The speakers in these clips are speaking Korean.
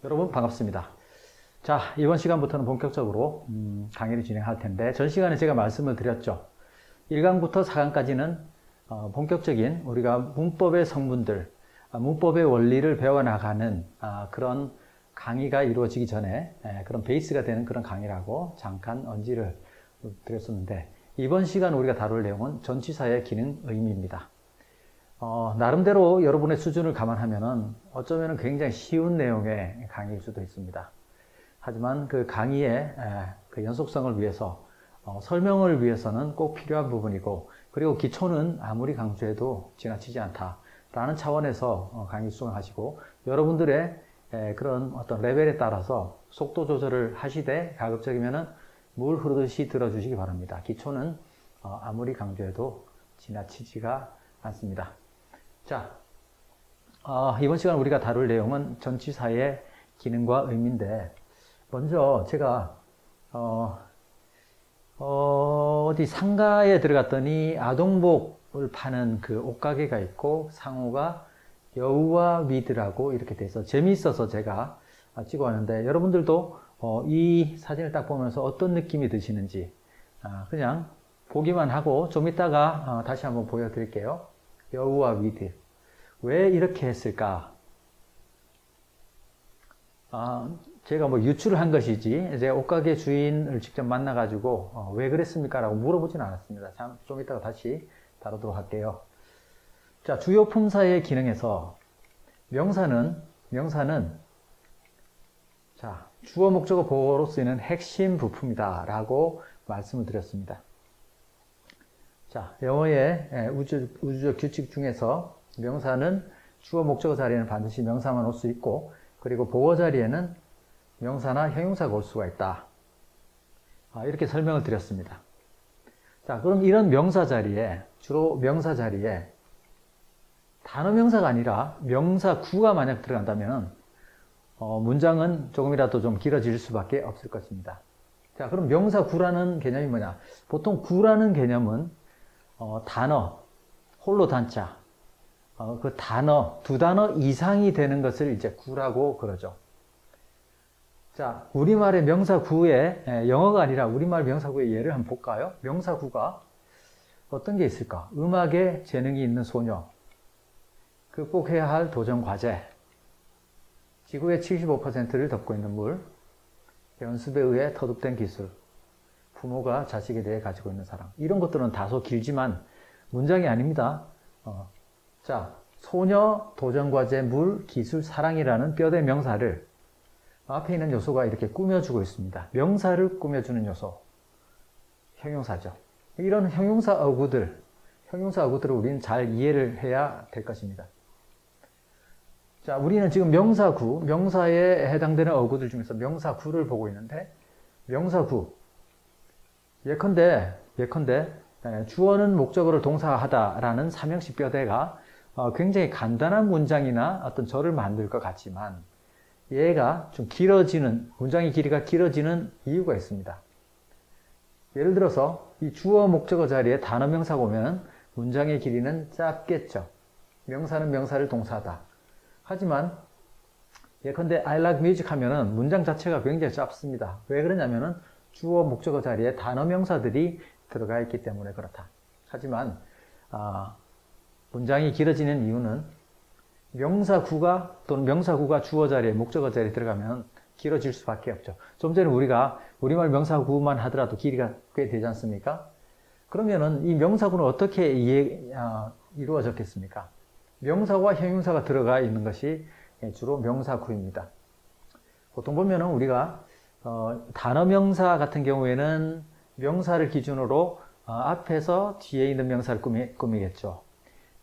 여러분 반갑습니다. 자, 이번 시간부터는 본격적으로 강의를 진행할 텐데, 전 시간에 제가 말씀을 드렸죠. 1강부터 4강까지는 본격적인 우리가 문법의 성분들, 문법의 원리를 배워나가는 그런 강의가 이루어지기 전에 그런 베이스가 되는 그런 강의라고 잠깐 언지를 드렸었는데, 이번 시간 우리가 다룰 내용은 전치사의 기능, 의미입니다. 나름대로 여러분의 수준을 감안하면은 어쩌면 굉장히 쉬운 내용의 강의일 수도 있습니다. 하지만 그 강의의 그 연속성을 위해서 설명을 위해서는 꼭 필요한 부분이고, 그리고 기초는 아무리 강조해도 지나치지 않다라는 차원에서 강의 수강하시고, 여러분들의 그런 어떤 레벨에 따라서 속도 조절을 하시되 가급적이면은 물 흐르듯이 들어주시기 바랍니다. 기초는 아무리 강조해도 지나치지가 않습니다. 자, 이번 시간 우리가 다룰 내용은 전치사의 기능과 의미인데, 먼저 제가 어디 상가에 들어갔더니 아동복을 파는 그 옷가게가 있고, 상호가 여우와 미드라고 이렇게 돼서 재미있어서 제가 찍어 왔는데, 여러분들도 이 사진을 딱 보면서 어떤 느낌이 드시는지 그냥 보기만 하고 좀 이따가 다시 한번 보여드릴게요. 여우와 미드. 왜 이렇게 했을까? 제가 뭐 유출을 한 것이지, 제가 옷가게 주인을 직접 만나가지고, 왜 그랬습니까? 라고 물어보진 않았습니다. 좀 이따가 다시 다루도록 할게요. 자, 주요 품사의 기능에서 명사는, 자, 주어, 목적어, 보어로 쓰이는 핵심 부품이다. 라고 말씀을 드렸습니다. 자, 영어의 우주적 규칙 중에서 명사는 주어, 목적어 자리에는 반드시 명사만 올 수 있고, 그리고 보어 자리에는 명사나 형용사가 올 수가 있다. 이렇게 설명을 드렸습니다. 자, 그럼 이런 명사 자리에, 주로 명사 자리에 단어 명사가 아니라 명사구가 만약 들어간다면 문장은 조금이라도 좀 길어질 수밖에 없을 것입니다. 자, 그럼 명사구라는 개념이 뭐냐? 보통 구라는 개념은 단어, 홀로 단자, 그 단어, 두 단어 이상이 되는 것을 이제 구라고 그러죠. 자, 우리말의 명사구에, 영어가 아니라 우리말 명사구의 예를 한번 볼까요? 명사구가 어떤 게 있을까? 음악에 재능이 있는 소녀, 극복해야 할 도전 과제, 지구의 75%를 덮고 있는 물, 연습에 의해 터득된 기술, 부모가 자식에 대해 가지고 있는 사랑. 이런 것들은 다소 길지만 문장이 아닙니다. 자, 소녀, 도전과제, 물, 기술, 사랑이라는 뼈대 명사를 앞에 있는 요소가 이렇게 꾸며주고 있습니다. 명사를 꾸며주는 요소, 형용사죠. 이런 형용사 어구들을 우리는 잘 이해를 해야 될 것입니다. 자, 우리는 지금 명사구, 명사에 해당되는 어구들 중에서 명사구를 보고 있는데, 명사구, 예컨대 주어는 목적어를 동사하다라는 삼형식 뼈대가 굉장히 간단한 문장이나 어떤 절을 만들 것 같지만, 얘가 좀 길어지는, 문장의 길이가 길어지는 이유가 있습니다. 예를 들어서 이 주어 목적어 자리에 단어 명사가 오면 문장의 길이는 짧겠죠. 명사는 명사를 동사하다. 하지만 예컨대 I like music 하면은 문장 자체가 굉장히 짧습니다. 왜 그러냐면은 주어 목적어 자리에 단어 명사들이 들어가 있기 때문에 그렇다. 하지만 문장이 길어지는 이유는 명사구가 주어 자리에, 목적어 자리에 들어가면 길어질 수밖에 없죠. 좀 전에 우리가 우리말 명사구만 하더라도 길이가 꽤 되지 않습니까? 그러면은 이 명사구는 어떻게 이루어졌겠습니까? 명사와 형용사가 들어가 있는 것이 주로 명사구입니다. 보통 보면은 우리가 단어 명사 같은 경우에는 명사를 기준으로 앞에서 뒤에 있는 명사를 꾸미겠죠.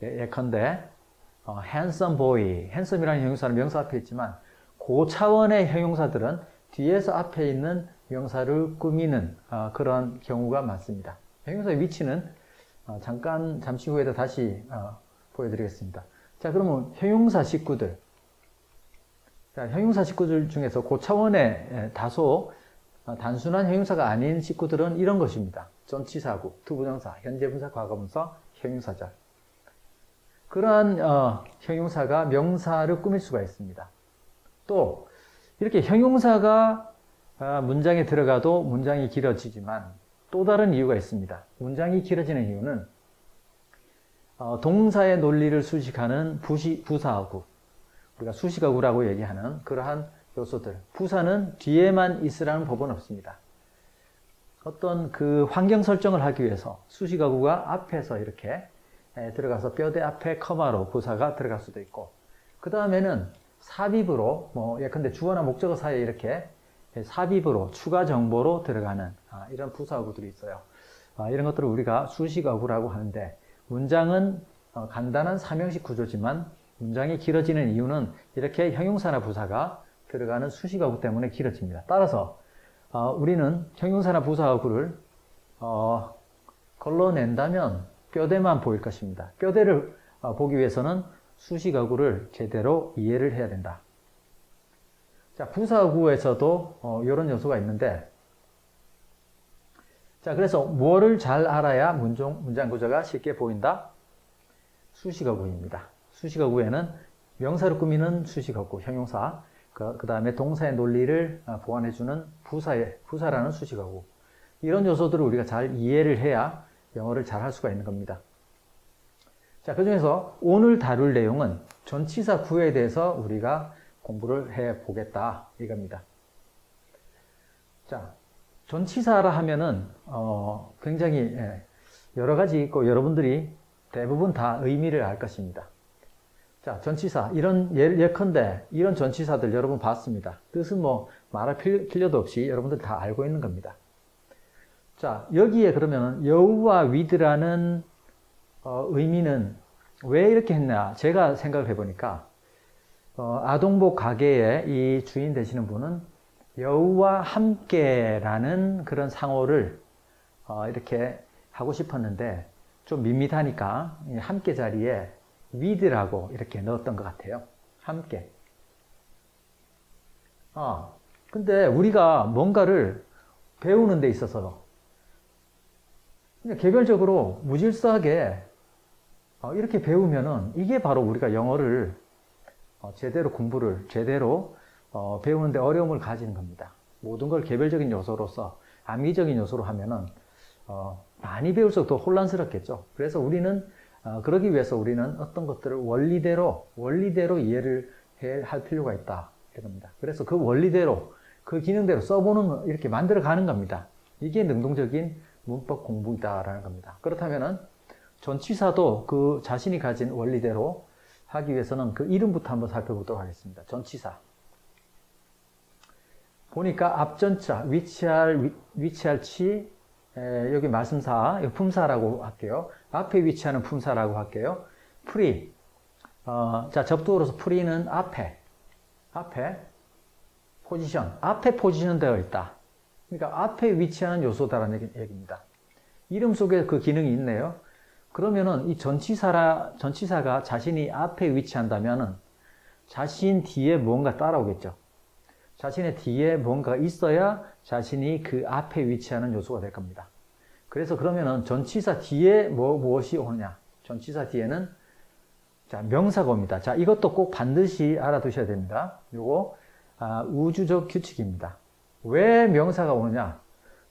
예컨대 handsome boy, handsome이라는 형용사는 명사 앞에 있지만 그 차원의 형용사들은 뒤에서 앞에 있는 명사를 꾸미는 그런 경우가 많습니다. 형용사의 위치는 잠시 후에 다시 보여드리겠습니다. 자, 그러면 형용사 식구들. 자, 형용사 식구들 중에서 그 차원의 다소 단순한 형용사가 아닌 식구들은 이런 것입니다. 전치사구, 투부정사, 현재분사, 과거분사, 형용사절. 그러한 형용사가 명사를 꾸밀 수가 있습니다. 또 이렇게 형용사가 문장에 들어가도 문장이 길어지지만 또 다른 이유가 있습니다. 문장이 길어지는 이유는 동사의 논리를 수식하는 부사어구, 우리가 수식어구라고 얘기하는 그러한 요소들, 부사는 뒤에만 있으라는 법은 없습니다. 어떤 그 환경 설정을 하기 위해서 수식어구가 앞에서 이렇게 들어가서 뼈대 앞에 커마로 부사가 들어갈 수도 있고, 그 다음에는 삽입으로 예컨대 주어나 목적어 사이에 이렇게 삽입으로 추가 정보로 들어가는 이런 부사어구들이 있어요. 이런 것들을 우리가 수식어구라고 하는데, 문장은 간단한 삼형식 구조지만 문장이 길어지는 이유는 이렇게 형용사나 부사가 들어가는 수식어구 때문에 길어집니다. 따라서 우리는 형용사나 부사어구를 걸러낸다면 뼈대만 보일 것입니다. 뼈대를 보기 위해서는 수식어구를 제대로 이해를 해야 된다. 자, 부사어구에서도 이런 요소가 있는데, 자, 그래서 뭐를 잘 알아야 문장 구조가 쉽게 보인다? 수식어구입니다. 수식어구에는 명사로 꾸미는 수식어구, 형용사, 그 다음에 동사의 논리를 보완해주는 부사라는 수식어구, 이런 요소들을 우리가 잘 이해를 해야 영어를 잘 할 수가 있는 겁니다. 자, 그 중에서 오늘 다룰 내용은 전치사 구에 대해서 우리가 공부를 해 보겠다, 이겁니다. 자, 전치사라 하면은 굉장히 여러 가지 있고 여러분들이 대부분 다 의미를 알 것입니다. 자, 전치사, 예컨대 이런 전치사들 여러분 봤습니다. 뜻은 말할 필요도 없이 여러분들 다 알고 있는 겁니다. 자, 여기에 그러면 여우와 위드라는 의미는 왜 이렇게 했나, 제가 생각을 해보니까 아동복 가게의 이 주인 되시는 분은 여우와 함께라는 그런 상호를 이렇게 하고 싶었는데 좀 밋밋하니까 함께 자리에 with라고 이렇게 넣었던 것 같아요. 함께. 근데 우리가 뭔가를 배우는 데 있어서 그냥 개별적으로 무질서하게 이렇게 배우면은 이게 바로 우리가 영어를 제대로 공부를 제대로 배우는데 어려움을 가지는 겁니다. 모든 걸 개별적인 요소로서 암기적인 요소로 하면은 많이 배울수록 더 혼란스럽겠죠. 그래서 우리는 그러기 위해서 우리는 어떤 것들을 원리대로 이해를 할 필요가 있다, 이겁니다. 그래서 그 원리대로 그 기능대로 써보는, 이렇게 만들어 가는 겁니다. 이게 능동적인 문법 공부이다라는 겁니다. 그렇다면은 전치사도 그 자신이 가진 원리대로 하기 위해서는 그 이름부터 한번 살펴보도록 하겠습니다. 전치사. 보니까 앞전자, 위치할치, 여기 말씀사, 품사라고 할게요. 앞에 위치하는 품사라고 할게요. 프리. 자, 접두어로서 프리는 앞에 포지션, 앞에 포지션 되어 있다. 그러니까 앞에 위치하는 요소다라는 얘기입니다. 이름 속에 그 기능이 있네요. 그러면은 이 전치사가 자신이 앞에 위치한다면은 자신 뒤에 뭔가 따라오겠죠. 자신의 뒤에 뭔가가 있어야 자신이 그 앞에 위치하는 요소가 될 겁니다. 그래서 그러면은 전치사 뒤에 무엇이 오느냐? 전치사 뒤에는 자, 명사가 옵니다. 자, 이것도 꼭 반드시 알아두셔야 됩니다. 요거 우주적 규칙입니다. 왜 명사가 오느냐?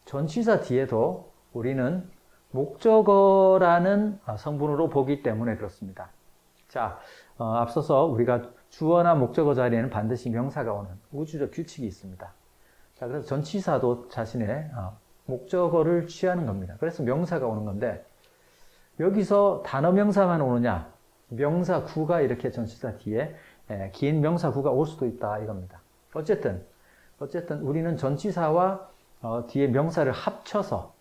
전치사 뒤에도 우리는 목적어라는 성분으로 보기 때문에 그렇습니다. 자, 앞서서 우리가 주어나 목적어 자리에는 반드시 명사가 오는 우주적 규칙이 있습니다. 자, 그래서 전치사도 자신의 목적어를 취하는 겁니다. 그래서 명사가 오는 건데, 여기서 단어 명사만 오느냐? 명사구가 이렇게 전치사 뒤에 긴 명사구가 올 수도 있다, 이겁니다. 어쨌든 우리는 전치사와 뒤에 명사를 합쳐서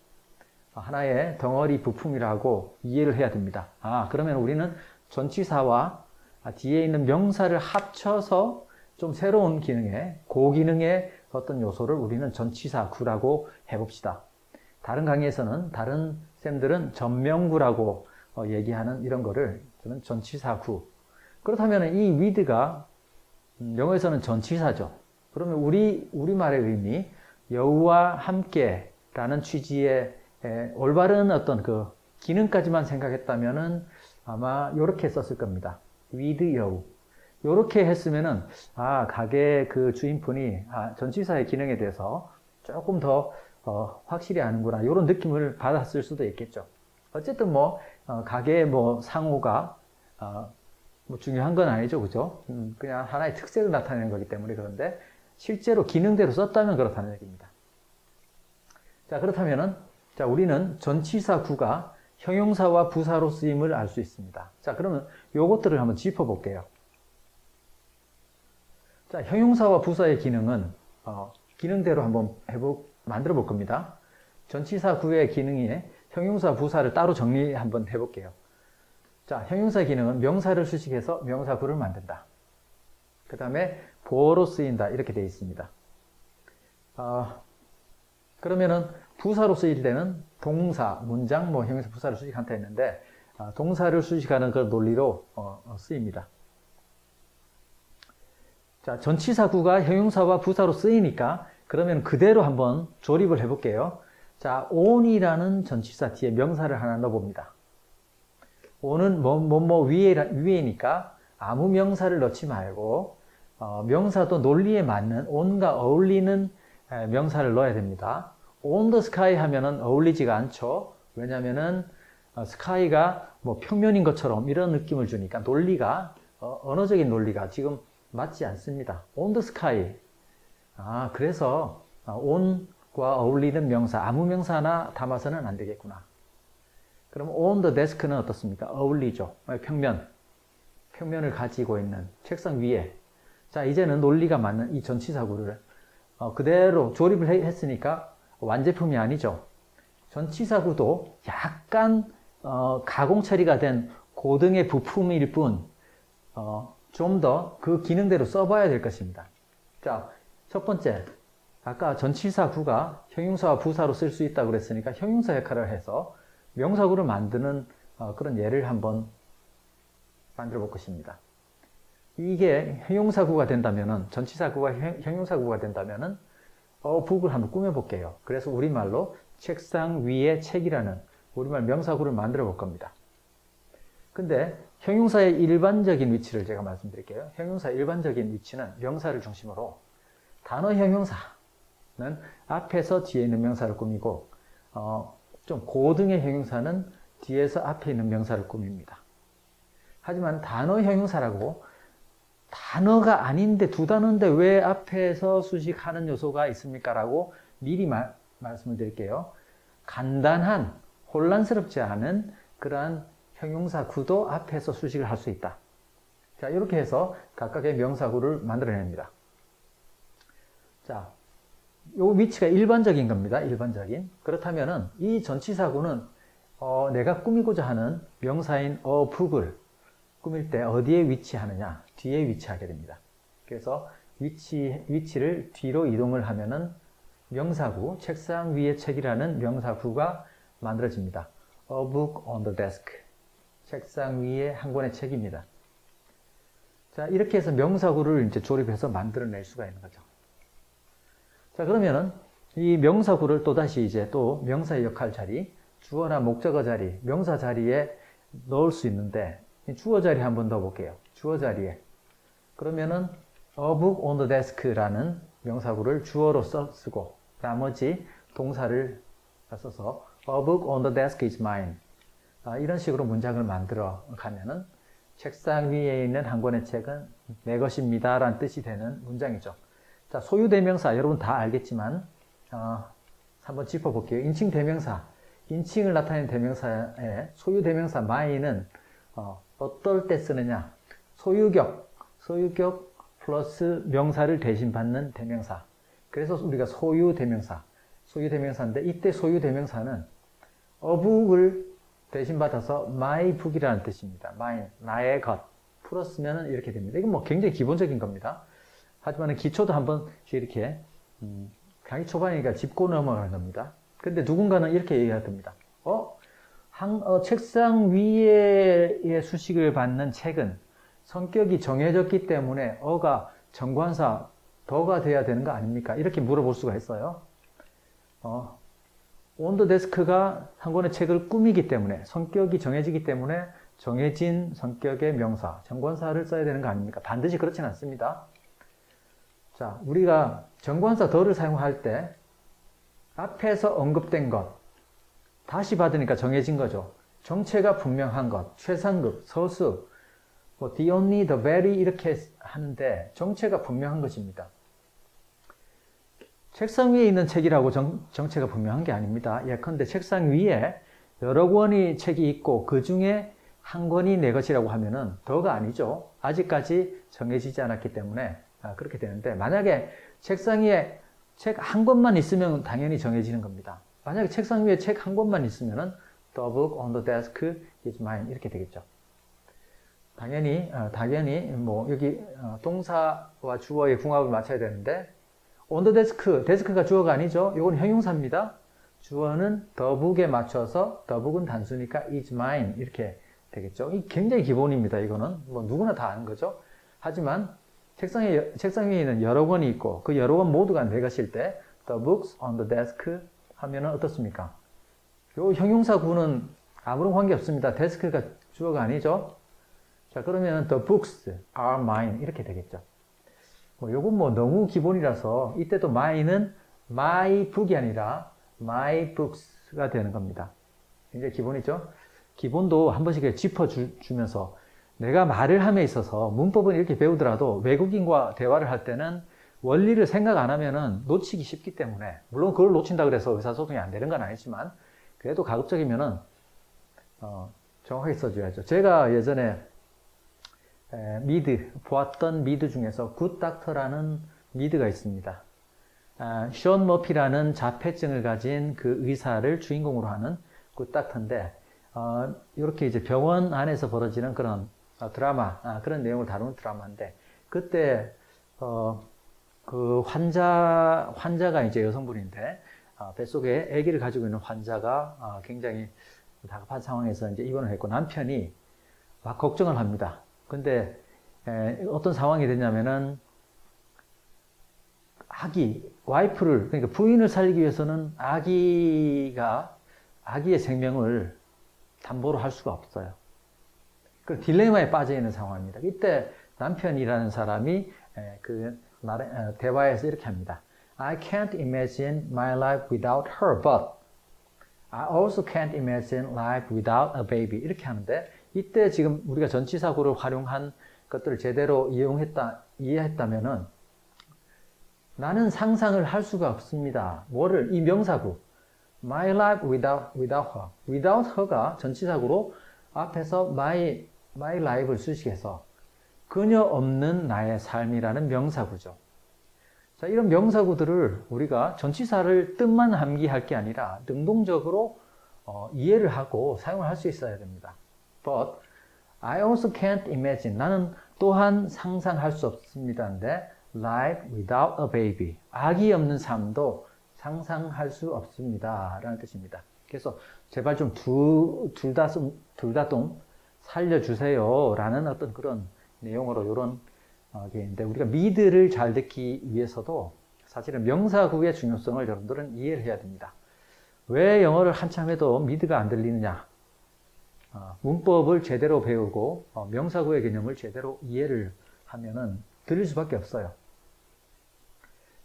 하나의 덩어리 부품이라고 이해를 해야 됩니다. 그러면 우리는 전치사와 뒤에 있는 명사를 합쳐서 좀 새로운 기능의, 고기능의 어떤 요소를 우리는 전치사구라고 해봅시다. 다른 강의에서는, 다른 쌤들은 전명구라고 얘기하는 이런 거를 저는 전치사구. 그렇다면 이 with가 영어에서는 전치사죠. 그러면 우리말의 의미, 여우와 함께라는 취지의 올바른 어떤 그 기능까지만 생각했다면은 아마 이렇게 썼을 겁니다. with 여우. 요렇게 했으면은, 가게 그 주인분이, 전치사의 기능에 대해서 조금 더, 확실히 아는구나. 요런 느낌을 받았을 수도 있겠죠. 어쨌든 가게의 상호가, 중요한 건 아니죠. 그죠? 그냥 하나의 특색을 나타내는 거기 때문에 그런데, 실제로 기능대로 썼다면 그렇다는 얘기입니다. 자, 그렇다면은, 자, 우리는 전치사 구가 형용사와 부사로 쓰임을 알 수 있습니다. 자, 그러면 요것들을 한번 짚어볼게요. 자, 형용사와 부사의 기능은, 기능대로 한번 만들어 볼 겁니다. 전치사 구의 기능이 형용사, 부사를 따로 정리 한번 해볼게요. 자, 형용사 기능은 명사를 수식해서 명사 구를 만든다. 그 다음에 보어로 쓰인다. 이렇게 되어 있습니다. 그러면은 부사로 쓰일 때는 동사, 문장, 형용사, 부사를 수식한다 했는데 동사를 수식하는 그 논리로 쓰입니다. 자, 전치사구가 형용사와 부사로 쓰이니까 그러면 그대로 한번 조립을 해볼게요. 자, on이라는 전치사 뒤에 명사를 하나 넣어봅니다. on은 위에니까 아무 명사를 넣지 말고 명사도 논리에 맞는 on과 어울리는 명사를 넣어야 됩니다. on the sky 하면은 어울리지가 않죠. 왜냐면은 sky가 평면인 것처럼 이런 느낌을 주니까 논리가 언어적인 논리가 지금 맞지 않습니다. on the sky. 그래서 on과 어울리는 명사 아무 명사나 담아서는 안 되겠구나. 그럼 on the desk는 어떻습니까? 어울리죠. 평면을 가지고 있는 책상 위에. 자, 이제는 논리가 맞는 이 전치사구를 그대로 조립을 했으니까 완제품이 아니죠. 전치사구도 약간 가공 처리가 된 고등의 부품일 뿐 좀 더 그 기능대로 써봐야 될 것입니다. 자, 첫 번째, 아까 전치사구가 형용사와 부사로 쓸 수 있다고 그랬으니까 형용사 역할을 해서 명사구를 만드는 그런 예를 한번 만들어 볼 것입니다. 이게 형용사구가 된다면은, 전치사구가 형용사구가 된다면은 북을 한번 꾸며볼게요. 그래서 우리말로 책상 위에 책이라는 우리말 명사구를 만들어 볼 겁니다. 근데 형용사의 일반적인 위치를 제가 말씀드릴게요. 형용사의 일반적인 위치는 명사를 중심으로 단어 형용사는 앞에서 뒤에 있는 명사를 꾸미고 좀 고등의 형용사는 뒤에서 앞에 있는 명사를 꾸밉니다. 하지만 단어 형용사라고 단어가 아닌데 두 단어인데 왜 앞에서 수식하는 요소가 있습니까? 라고 미리 말씀을 드릴게요. 간단한 혼란스럽지 않은 그러한 형용사 구도 앞에서 수식을 할 수 있다. 자, 이렇게 해서 각각의 명사구를 만들어냅니다. 자, 요 위치가 일반적인 겁니다. 일반적인. 그렇다면은 이 전치사구는 내가 꾸미고자 하는 명사인 북을 꾸밀 때 어디에 위치하느냐? 뒤에 위치하게 됩니다. 그래서 위치를 뒤로 이동을 하면은 명사구, 책상 위에 책이라는 명사구가 만들어집니다. A book on the desk. 책상 위에 한 권의 책입니다. 자, 이렇게 해서 명사구를 이제 조립해서 만들어낼 수가 있는 거죠. 자, 그러면은 이 명사구를 또다시 이제 또 명사의 역할 자리, 주어나 목적어 자리, 명사 자리에 넣을 수 있는데 주어 자리 한번 더 볼게요. 주어 자리에. 그러면은 a book on the desk라는 명사구를 주어로 쓰고 나머지 동사를 써서 a book on the desk is mine. 이런 식으로 문장을 만들어 가면은 책상 위에 있는 한 권의 책은 내 것입니다 라는 뜻이 되는 문장이죠. 자, 소유대명사 여러분 다 알겠지만 한번 짚어볼게요. 인칭 대명사, 인칭을 나타내는 대명사의 소유대명사 mine은 어떨 때 쓰느냐? 소유격 플러스 명사를 대신받는 대명사. 그래서 우리가 소유대명사인데 이때 소유대명사는 어북을 대신받아서 my book이라는 뜻입니다. mine, 나의 것. 풀었으면 이렇게 됩니다. 이건 굉장히 기본적인 겁니다. 하지만 기초도 한번 이렇게 강의 초반이니까 짚고 넘어가는 겁니다. 근데 누군가는 이렇게 얘기가 됩니다. 책상 위에 수식을 받는 책은 성격이 정해졌기 때문에 어가 정관사 더가 돼야 되는 거 아닙니까? 이렇게 물어볼 수가 있어요. on the desk가 한 권의 책을 꾸미기 때문에 성격이 정해지기 때문에 정해진 성격의 명사, 정관사를 써야 되는 거 아닙니까? 반드시 그렇진 않습니다. 자, 우리가 정관사 더를 사용할 때 앞에서 언급된 것, 다시 받으니까 정해진 거죠. 정체가 분명한 것, 최상급, 서수, 뭐 the only, the very 이렇게 하는데 정체가 분명한 것입니다. 책상 위에 있는 책이라고 정체가 분명한 게 아닙니다. 예컨대 책상 위에 여러 권의 책이 있고 그 중에 한 권이 내 것이라고 하면은 더가 아니죠. 아직까지 정해지지 않았기 때문에 그렇게 되는데, 만약에 책상 위에 책 한 권만 있으면 당연히 정해지는 겁니다. 만약에 책상 위에 책 한 권만 있으면은 the book on the desk is mine 이렇게 되겠죠. 당연히 뭐 여기 동사와 주어의 궁합을 맞춰야 되는데, on the desk, 데스크가 주어가 아니죠. 이건 형용사입니다. 주어는 the book에 맞춰서 the book은 단수니까 is mine 이렇게 되겠죠. 이 굉장히 기본입니다. 이거는 뭐 누구나 다 아는 거죠. 하지만 책상 위에 있는 여러 권이 있고 그 여러 권 모두가 내 것일 때 the books on the desk 하면은 어떻습니까? 요 형용사 구는 아무런 관계 없습니다. 데스크가 주어가 아니죠. 자, 그러면 the books are mine 이렇게 되겠죠. 요건 뭐 너무 기본이라서 이때도 mine은 my book이 아니라 my books가 되는 겁니다. 굉장히 기본이죠. 기본도 한 번씩 짚어주면서 내가 말을 함에 있어서 문법은 이렇게 배우더라도 외국인과 대화를 할 때는 원리를 생각 안 하면은 놓치기 쉽기 때문에, 물론 그걸 놓친다 그래서 의사소통이 안 되는 건 아니지만 그래도 가급적이면은 정확하게 써줘야죠. 제가 예전에 보았던 미드 중에서 굿 닥터라는 미드가 있습니다. 션 머피라는 자폐증을 가진 그 의사를 주인공으로 하는 굿 닥터인데, 이렇게 이제 병원 안에서 벌어지는 그런 드라마, 그런 내용을 다루는 드라마인데, 그때 그 환자가 이제 여성분인데, 뱃속에 아기를 가지고 있는 환자가 굉장히 다급한 상황에서 이제 입원을 했고, 남편이 막 걱정을 합니다. 근데 어떤 상황이 됐냐면은 와이프를, 그러니까 부인을 살리기 위해서는 아기의 생명을 담보로 할 수가 없어요. 그 딜레마에 빠져 있는 상황입니다. 이때 남편이라는 사람이 대화에서 이렇게 합니다. I can't imagine my life without her, but I also can't imagine life without a baby. 이렇게 하는데, 이때 지금 우리가 전치사구를 활용한 것들을 제대로 이해했다면은 나는 상상을 할 수가 없습니다. 이 명사구 my life without her. without her가 전치사구로 앞에서 my life를 수식해서 그녀 없는 나의 삶이라는 명사구죠. 자, 이런 명사구들을 우리가 전치사를 뜻만 암기할 게 아니라 능동적으로 이해를 하고 사용을 할 수 있어야 됩니다. But I also can't imagine. 나는 또한 상상할 수 없습니다인데 life without a baby. 아기 없는 삶도 상상할 수 없습니다. 라는 뜻입니다. 그래서 제발 좀 둘 다 좀 살려주세요. 라는 어떤 그런 내용으로 이런 게 있는데, 우리가 미드를 잘 듣기 위해서도 사실은 명사구의 중요성을 여러분들은 이해를 해야 됩니다. 왜 영어를 한참 해도 미드가 안 들리느냐? 문법을 제대로 배우고 명사구의 개념을 제대로 이해를 하면은 들릴 수밖에 없어요.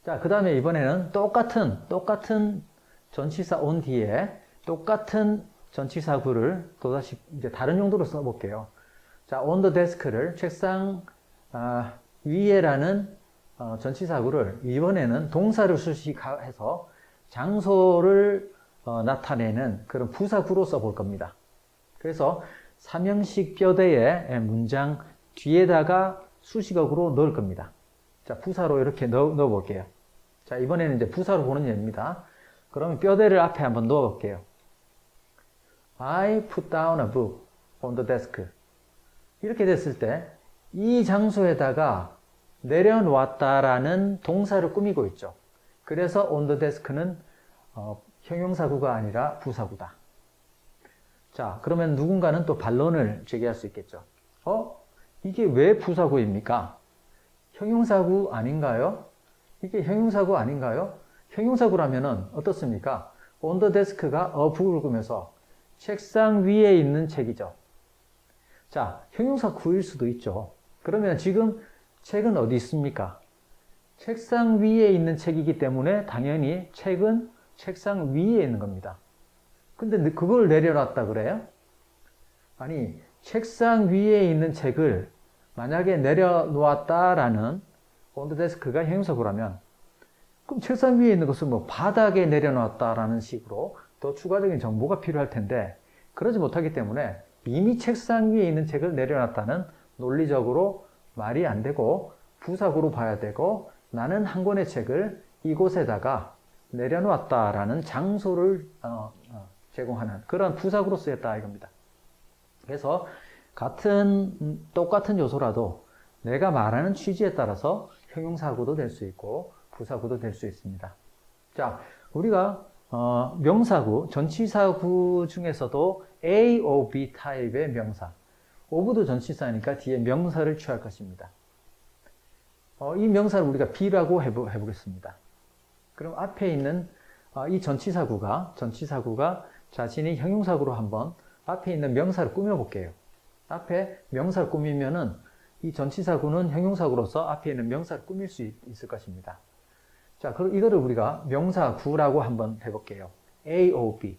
자, 그 다음에 이번에는 똑같은 전치사 on 뒤에 똑같은 전치사구를 또다시 이제 다른 용도로 써볼게요. 자, on the desk를 책상 위에라는 전치사구를 이번에는 동사를 수식해서 장소를 나타내는 그런 부사구로 써볼 겁니다. 그래서 삼형식 뼈대의 문장 뒤에다가 수식어구로 넣을 겁니다. 자, 부사로 이렇게 넣어 볼게요. 자, 이번에는 이제 부사로 보는 예입니다. 그러면 뼈대를 앞에 한번 넣어 볼게요. I put down a book on the desk. 이렇게 됐을 때 이 장소에다가 내려놓았다라는 동사를 꾸미고 있죠. 그래서 on the desk는 형용사구가 아니라 부사구다. 자, 그러면 누군가는 또 반론을 제기할 수 있겠죠. 이게 왜 부사구입니까? 형용사구 아닌가요? 이게 형용사구 아닌가요? 형용사구라면은 어떻습니까? on the desk가 a book을 꾸며서 책상 위에 있는 책이죠. 자, 형용사 구일 수도 있죠. 그러면 지금 책은 어디 있습니까? 책상 위에 있는 책이기 때문에 당연히 책은 책상 위에 있는 겁니다. 근데 그걸 내려놨다 그래요? 아니, 책상 위에 있는 책을 만약에 내려놓았다라는 온더데스크가 형용사구라면 그럼 책상 위에 있는 것을 뭐 바닥에 내려놨다라는 식으로 더 추가적인 정보가 필요할 텐데 그러지 못하기 때문에 이미 책상 위에 있는 책을 내려놨다는 논리적으로 말이 안 되고 부사구로 봐야 되고 나는 한 권의 책을 이곳에다가 내려놓았다라는 장소를 제공하는 그런 부사구로 쓰였다 이겁니다. 그래서 똑같은 요소라도 내가 말하는 취지에 따라서 형용사구도 될 수 있고 부사구도 될 수 있습니다. 자, 우리가 명사구, 전치사구 중에서도 A, O, B 타입의 명사. of도 전치사니까 뒤에 명사를 취할 것입니다. 이 명사를 우리가 B라고 해보겠습니다. 그럼 앞에 있는 이 전치사구가 자신이 형용사구로 한번 앞에 있는 명사를 꾸며볼게요. 앞에 명사를 꾸미면은 이 전치사구는 형용사구로서 앞에 있는 명사를 꾸밀 수 있을 것입니다. 자, 그럼 이거를 우리가 명사구라고 한번 해볼게요. A, O, B.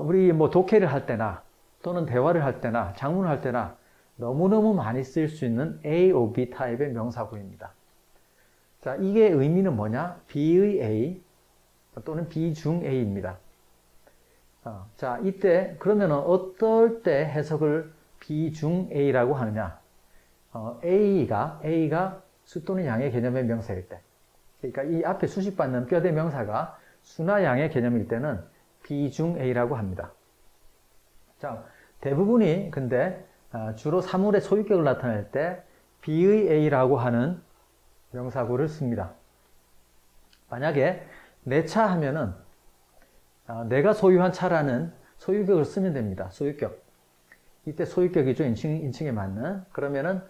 우리 뭐 독해를 할 때나 또는 대화를 할 때나 작문을 할 때나 너무너무 많이 쓸 수 있는 A, O, B 타입의 명사구입니다. 자, 이게 의미는 뭐냐? B의 A 또는 B 중 A입니다. 자, 이때 그러면은 어떨 때 해석을 B 중 A라고 하느냐? A가 수 또는 양의 개념의 명사일 때. 그러니까 이 앞에 수식받는 뼈대 명사가 수나 양의 개념일 때는 B 중 A라고 합니다. 자, 대부분이 근데 주로 사물의 소유격을 나타낼 때 B의 A라고 하는 명사구를 씁니다. 만약에 내 차 하면은 내가 소유한 차라는 소유격을 쓰면 됩니다. 소유격. 이때 소유격이죠. 인칭에 맞는. 그러면은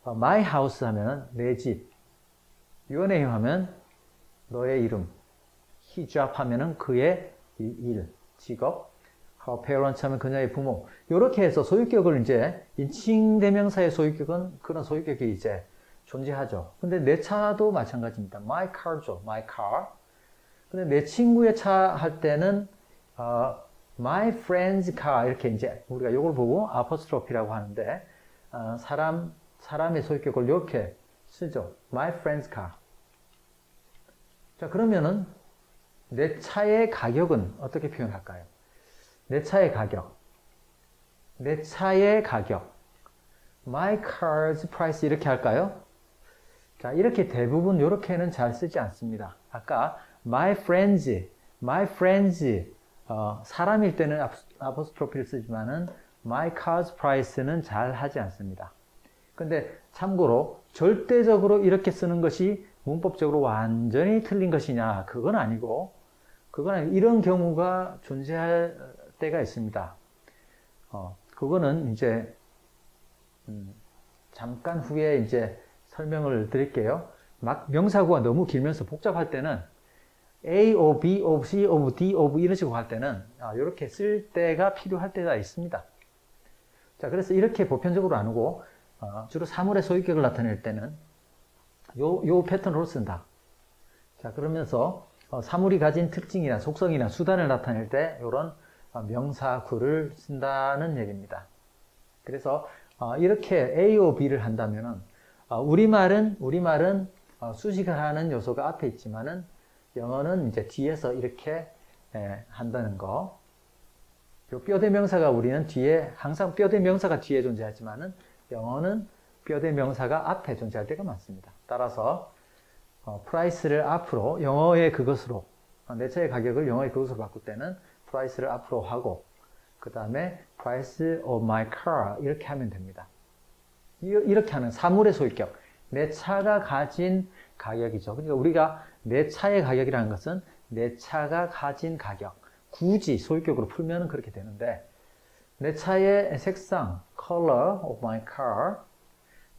my house 하면 내 집. your name 하면 너의 이름. his job 하면은 그의 일, 직업. her parents 하면 그녀의 부모. 이렇게 해서 소유격을 이제 인칭대명사의 소유격은 그런 소유격이 이제 존재하죠. 근데 내 차도 마찬가지입니다. my car죠. my car. 근데 내 친구의 차 할 때는 my friend's car 이렇게 이제 우리가 이걸 보고 아포스트로피라고 하는데 사람의 소유격을 이렇게 쓰죠. my friend's car. 자, 그러면은 내 차의 가격은 어떻게 표현할까요? 내 차의 가격. my car's price 이렇게 할까요? 자, 이렇게 대부분 이렇게는 잘 쓰지 않습니다. 아까 my friends 사람일 때는 아포스트로피를 쓰지만은 my car's price는 잘 하지 않습니다. 근데 참고로 절대적으로 이렇게 쓰는 것이 문법적으로 완전히 틀린 것이냐? 그건 아니고 이런 경우가 존재할 때가 있습니다. 그거는 이제 잠깐 후에 이제 설명을 드릴게요. 막 명사구가 너무 길면서 복잡할 때는 A, O, B, O, C, O, D, O 이런 식으로 할 때는 이렇게 쓸 때가 필요할 때가 있습니다. 자, 그래서 이렇게 보편적으로 안 하고 주로 사물의 소유격을 나타낼 때는 요 패턴으로 쓴다. 자, 그러면서 사물이 가진 특징이나 속성이나 수단을 나타낼 때 이런 명사구를 쓴다는 얘기입니다. 그래서 이렇게 A, O, B를 한다면은 우리말은 수식을 하는 요소가 앞에 있지만은 영어는 이제 뒤에서 이렇게 한다는 거. 요 뼈대 명사가 우리는 뒤에 항상 뼈대 명사가 뒤에 존재하지만은 영어는 뼈대 명사가 앞에 존재할 때가 많습니다. 따라서 price를 앞으로 영어의 그것으로 내 차의 가격을 영어의 그것으로 바꿀 때는 price를 앞으로 하고 그 다음에 price of my car 이렇게 하면 됩니다. 이렇게 하는 사물의 소유격, 내 차가 가진 가격이죠. 그러니까 우리가 내 차의 가격이라는 것은 내 차가 가진 가격, 굳이 소유격으로 풀면 그렇게 되는데 내 차의 색상, color of my car,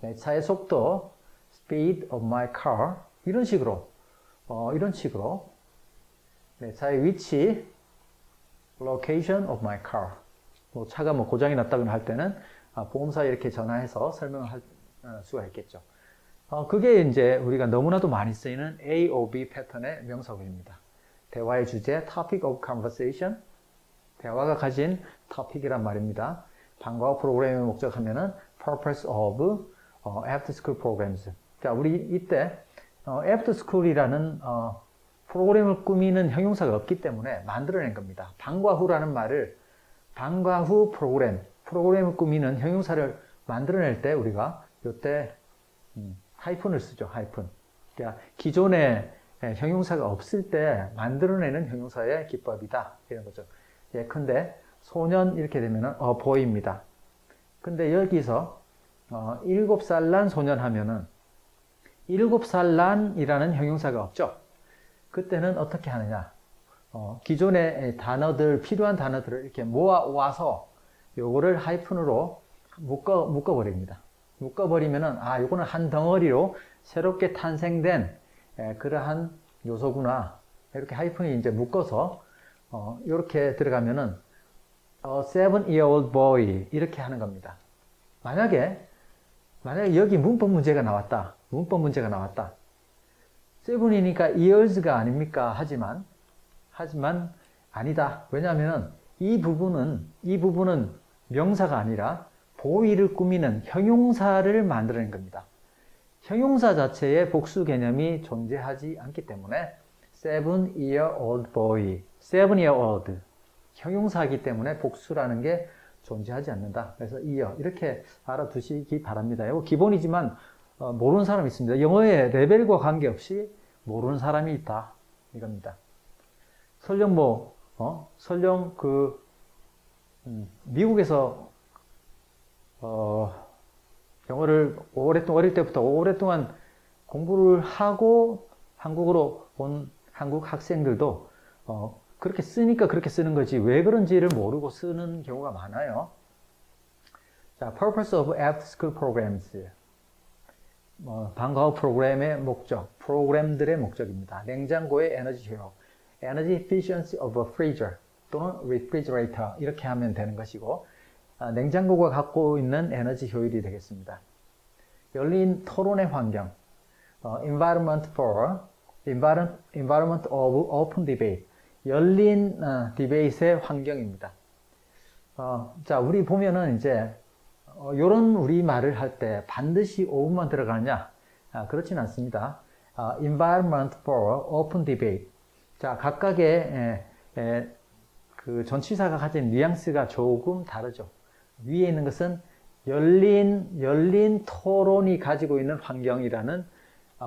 내 차의 속도, speed of my car 이런 식으로 내 차의 위치, location of my car 뭐 차가 뭐 고장이 났다거나 할 때는 보험사에 이렇게 전화해서 설명을 할 수가 있겠죠. 그게 이제 우리가 너무나도 많이 쓰이는 AOB 패턴의 명사구입니다. 대화의 주제, topic of conversation. 대화가 가진 topic이란 말입니다. 방과후 프로그램의 목적하면은 purpose of after school programs. 자, 우리 이때 after school이라는 프로그램을 꾸미는 형용사가 없기 때문에 만들어낸 겁니다. 방과후라는 말을 방과후 프로그램을 꾸미는 형용사를 만들어낼 때 우리가 이때 하이픈을 쓰죠. 하이픈. 그러니까 기존에 형용사가 없을 때 만들어내는 형용사의 기법이다. 이런 거죠. 예컨대 소년 이렇게 되면은 boy입니다. 근데 여기서 7살 난 소년 하면은 7살 난이라는 형용사가 없죠. 그때는 어떻게 하느냐? 기존의 단어들, 필요한 단어들을 이렇게 모아와서 요거를 하이픈으로 묶어버립니다. 묶어버리면은, 요거는 한 덩어리로 새롭게 탄생된 그러한 요소구나. 이렇게 하이픈이 이제 묶어서, 이렇게 들어가면은, a 7-year-old boy. 이렇게 하는 겁니다. 만약에 여기 문법 문제가 나왔다. 7이니까 years가 아닙니까? 하지만 아니다. 왜냐하면 이 부분은 명사가 아니라 보이를 꾸미는 형용사를 만들어낸 겁니다. 형용사 자체에 복수 개념이 존재하지 않기 때문에 7-year-old boy, 7-year-old 형용사이기 때문에 복수라는 게 존재하지 않는다. 그래서 year 이렇게 알아두시기 바랍니다. 이거 기본이지만 모르는 사람이 있습니다. 영어의 레벨과 관계없이 모르는 사람이 있다. 이겁니다. 설령 미국에서 영어를 어릴 때부터 오랫동안 공부를 하고 한국으로 온 한국 학생들도 그렇게 쓰니까 그렇게 쓰는 거지 왜 그런지를 모르고 쓰는 경우가 많아요. 자, purpose of after school programs. 방과후 프로그램의 목적, 프로그램들의 목적입니다. 냉장고의 에너지 효용, energy efficiency of a freezer 또는 refrigerator 이렇게 하면 되는 것이고 냉장고가 갖고 있는 에너지 효율이 되겠습니다. 열린 토론의 환경, environment of open debate, 열린 디베이트의 환경입니다. 자, 우리 보면은 이제 요런 우리말을 할 때 반드시 o분만 들어가느냐? 그렇진 않습니다. environment for open debate. 자, 각각의 그 전치사가 가진 뉘앙스가 조금 다르죠. 위에 있는 것은 열린 토론이 가지고 있는 환경이라는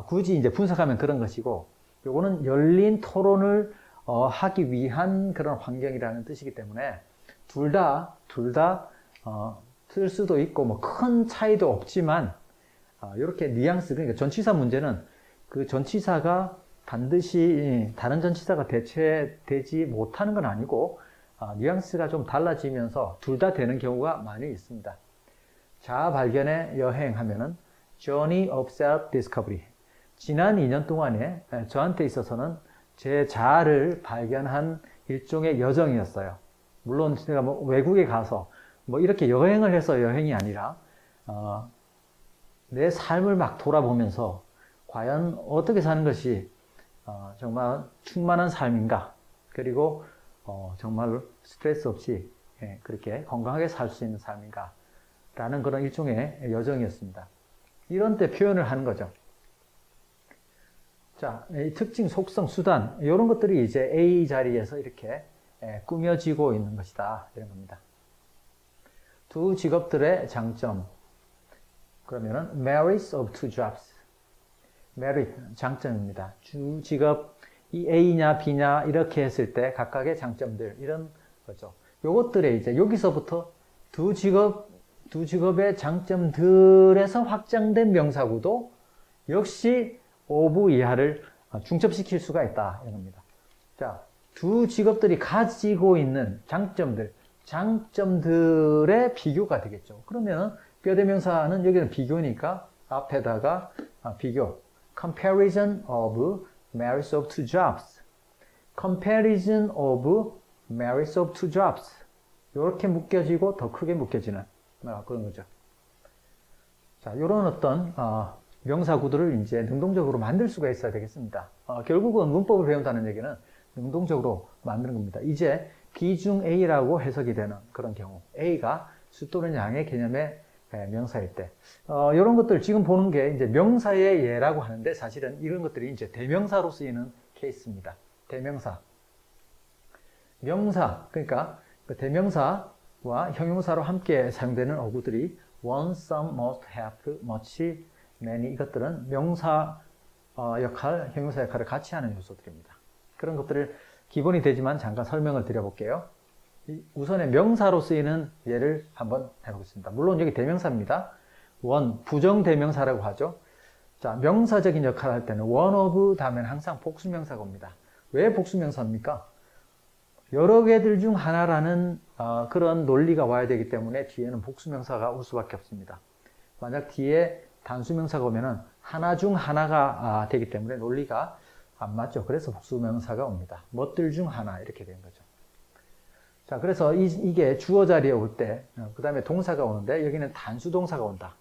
굳이 이제 분석하면 그런 것이고 요거는 열린 토론을 하기 위한 그런 환경이라는 뜻이기 때문에 둘 다 쓸 수도 있고 뭐 큰 차이도 없지만 이렇게 뉘앙스 그러니까 전치사 문제는 그 전치사가 반드시 다른 전치사가 대체되지 못하는 건 아니고 뉘앙스가 좀 달라지면서 둘 다 되는 경우가 많이 있습니다. 자아 발견의 여행 하면은 Journey of Self-Discovery. 지난 2년 동안에 저한테 있어서는 제 자아를 발견한 일종의 여정이었어요. 물론 제가 뭐 외국에 가서 뭐 이렇게 여행을 해서 여행이 아니라 내 삶을 막 돌아보면서 과연 어떻게 사는 것이 정말 충만한 삶인가 그리고 정말 스트레스 없이 그렇게 건강하게 살 수 있는 삶인가 라는 그런 일종의 여정이었습니다. 이런 때 표현을 하는 거죠. 자, 이 특징, 속성, 수단 이런 것들이 이제 A 자리에서 이렇게 꾸며지고 있는 것이다 이런 겁니다. 두 직업들의 장점 그러면은 merits of two jobs merit 장점입니다. 주 직업 이 A냐 B냐 이렇게 했을 때 각각의 장점들 이런 거죠. 요것들에 이제 여기서부터 두 직업의 장점들에서 확장된 명사구도 역시 of 이하를 중첩시킬 수가 있다 이런 겁니다. 자, 두 직업들이 가지고 있는 장점들의 비교가 되겠죠. 그러면 뼈대명사는 여기는 비교니까 앞에다가 비교 comparison of merits of two jobs comparison of merits of two jobs 이렇게 묶여지고 더 크게 묶여지는 그런 거죠. 자, 이런 어떤 명사 구도를 이제 능동적으로 만들 수가 있어야 되겠습니다. 결국은 문법을 배운다는 얘기는 능동적으로 만드는 겁니다. 이제 비중 A라고 해석이 되는 그런 경우, A가 수 또는 양의 개념의 명사일 때, 이런 것들 지금 보는 게 이제 명사의 예라고 하는데 사실은 이런 것들이 이제 대명사로 쓰이는 케이스입니다. 대명사. 명사, 그러니까 그 대명사와 형용사로 함께 사용되는 어구들이 one, some, most, have, much, many 이것들은 명사 역할, 형용사 역할을 같이 하는 요소들입니다. 그런 것들을 기본이 되지만 잠깐 설명을 드려볼게요. 우선의 명사로 쓰이는 예를 한번 해보겠습니다. 물론 여기 대명사입니다. one, 부정대명사라고 하죠. 자, 명사적인 역할을 할 때는 one of 다음엔 항상 복수명사가 옵니다. 왜 복수명사입니까? 여러 개들 중 하나라는 그런 논리가 와야 되기 때문에 뒤에는 복수명사가 올 수밖에 없습니다. 만약 뒤에 단수명사가 오면은 하나 중 하나가 되기 때문에 논리가 안 맞죠. 그래서 복수명사가 옵니다. 뭣들 중 하나 이렇게 되는 거죠. 자, 그래서 이게 주어 자리에 올 때, 그 다음에 동사가 오는데 여기는 단수동사가 온다.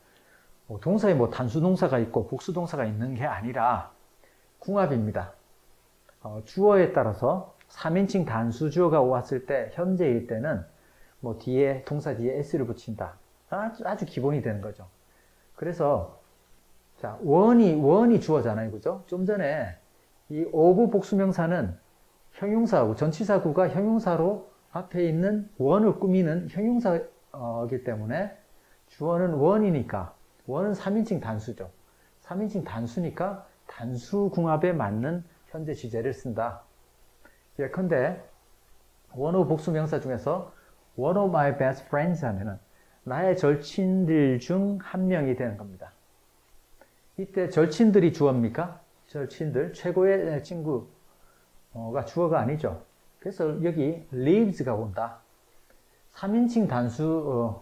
동사에 뭐 단수동사가 있고 복수동사가 있는 게 아니라 궁합입니다. 주어에 따라서 3인칭 단수주어가 왔을 때, 현재일 때는 뭐 뒤에, 동사 뒤에 s를 붙인다. 아주 기본이 되는 거죠. 그래서, 자, 원이 주어잖아요. 그죠? 좀 전에 이 of 복수명사는 형용사하고 전치사구가 형용사로 앞에 있는 원을 꾸미는 형용사이기 때문에 주어는 원이니까, 원은 3인칭 단수죠. 3인칭 단수니까 단수 궁합에 맞는 현재 시제를 쓴다. 예컨대 one of 복수명사 중에서 one of my best friends 하면은 나의 절친들 중 한 명이 되는 겁니다. 이때 절친들이 주어입니까? 절친들, 최고의 친구가 주어가 아니죠. 그래서 여기 lives가 온다. 3인칭 단수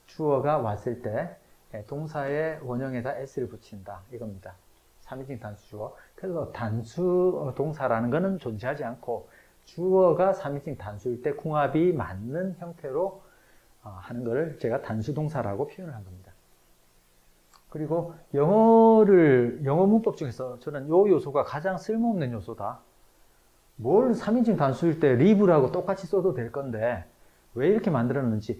주어가 왔을 때 동사의 원형에다 s를 붙인다. 이겁니다. 3인칭 단수 주어. 그래서 단수 동사라는 것은 존재하지 않고 주어가 3인칭 단수일 때 궁합이 맞는 형태로 하는 것을 제가 단수 동사라고 표현을 한 겁니다. 그리고 영어 문법 중에서 저는 이 요소가 가장 쓸모없는 요소다. 뭘 3인칭 단수일 때 live라고 똑같이 써도 될 건데 왜 이렇게 만들었는지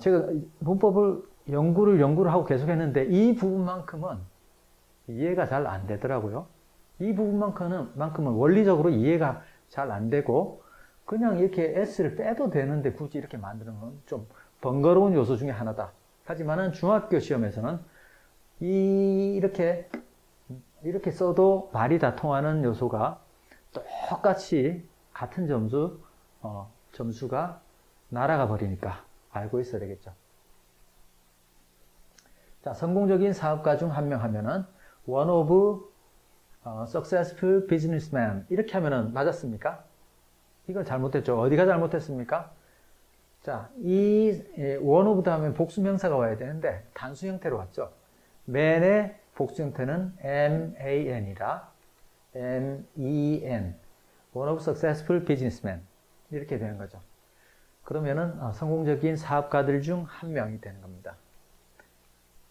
제가 문법을 연구를 하고 계속 했는데 이 부분만큼은 이해가 잘 안 되더라고요. 이 부분만큼은 원리적으로 이해가 잘 안 되고 그냥 이렇게 s를 빼도 되는데 굳이 이렇게 만드는 건 좀 번거로운 요소 중에 하나다. 하지만은 중학교 시험에서는 이렇게 써도 말이 다 통하는 요소가 똑같이 같은 점수가 날아가 버리니까 알고 있어야 되겠죠. 자, 성공적인 사업가 중 한 명 하면은 one of successful businessman 이렇게 하면은 맞았습니까? 이건 잘못됐죠. 어디가 잘못됐습니까? 자, 이 one of 다음에 복수명사가 와야 되는데 단수 형태로 왔죠. man의 복수 형태는 man이라 men one of successful businessmen 이렇게 되는 거죠. 그러면은 성공적인 사업가들 중 한 명이 되는 겁니다.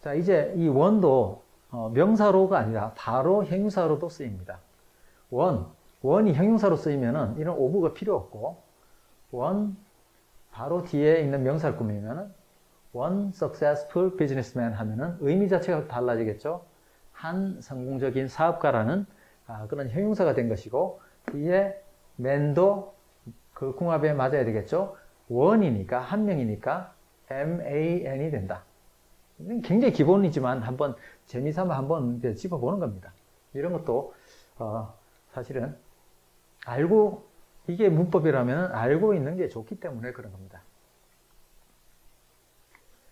자, 이제 이 one도 명사로가 아니라 바로 형용사로도 쓰입니다. one이 형용사로 쓰이면은 이런 of가 필요 없고 one 바로 뒤에 있는 명사를 꾸미면은 one successful businessman 하면은 의미 자체가 달라지겠죠. 한 성공적인 사업가라는 그런 형용사가 된 것이고 뒤에 man도 그 궁합에 맞아야 되겠죠. one이니까 한 명이니까 man이 된다. 굉장히 기본이지만 한번 재미삼아 한번 짚어보는 겁니다. 이런 것도 사실은 이게 문법이라면 알고 있는 게 좋기 때문에 그런 겁니다.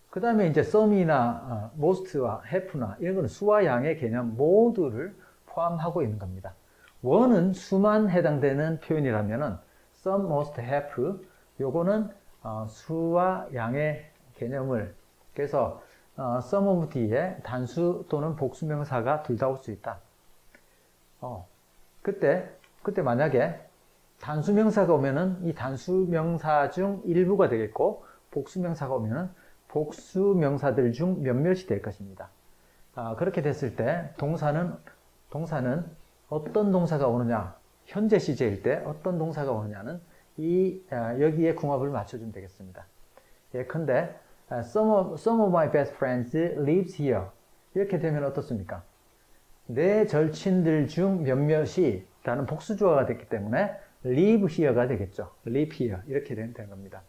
그 다음에 이제 some이나 most와 have나 이런 거는 수와 양의 개념 모두를 포함하고 있는 겁니다. one은 수만 해당되는 표현이라면은 some, most, have 요거는 수와 양의 개념을 그래서 some of 뒤에 단수 또는 복수명사가 둘 다 올 수 있다. 그때 만약에 단수명사가 오면은 이 단수명사 중 일부가 되겠고 복수명사가 오면은 복수 명사들 중 몇몇이 될 것입니다. 그렇게 됐을 때 동사는 어떤 동사가 오느냐, 현재 시제일 때 어떤 동사가 오느냐는 여기에 궁합을 맞춰주면 되겠습니다. 예컨대 some of my best friends lives here. 이렇게 되면 어떻습니까? 내 절친들 중 몇몇이 라는 복수주어가 됐기 때문에 live here가 되겠죠. live here 이렇게 되는 겁니다.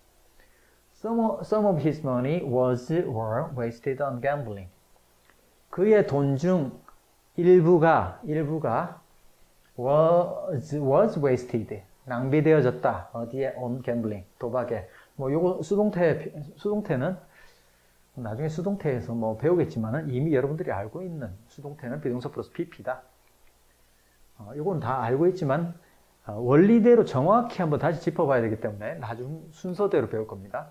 Some of his money were wasted on gambling. 그의 돈 중 일부가 was wasted. 낭비되어졌다. 어디에? on gambling. 도박에. 요거 수동태는 나중에 수동태에서 배우겠지만은 이미 여러분들이 알고 있는 수동태는 비동사 플러스 pp다. 요건 다 알고 있지만 원리대로 정확히 한번 다시 짚어봐야 되기 때문에 나중 순서대로 배울 겁니다.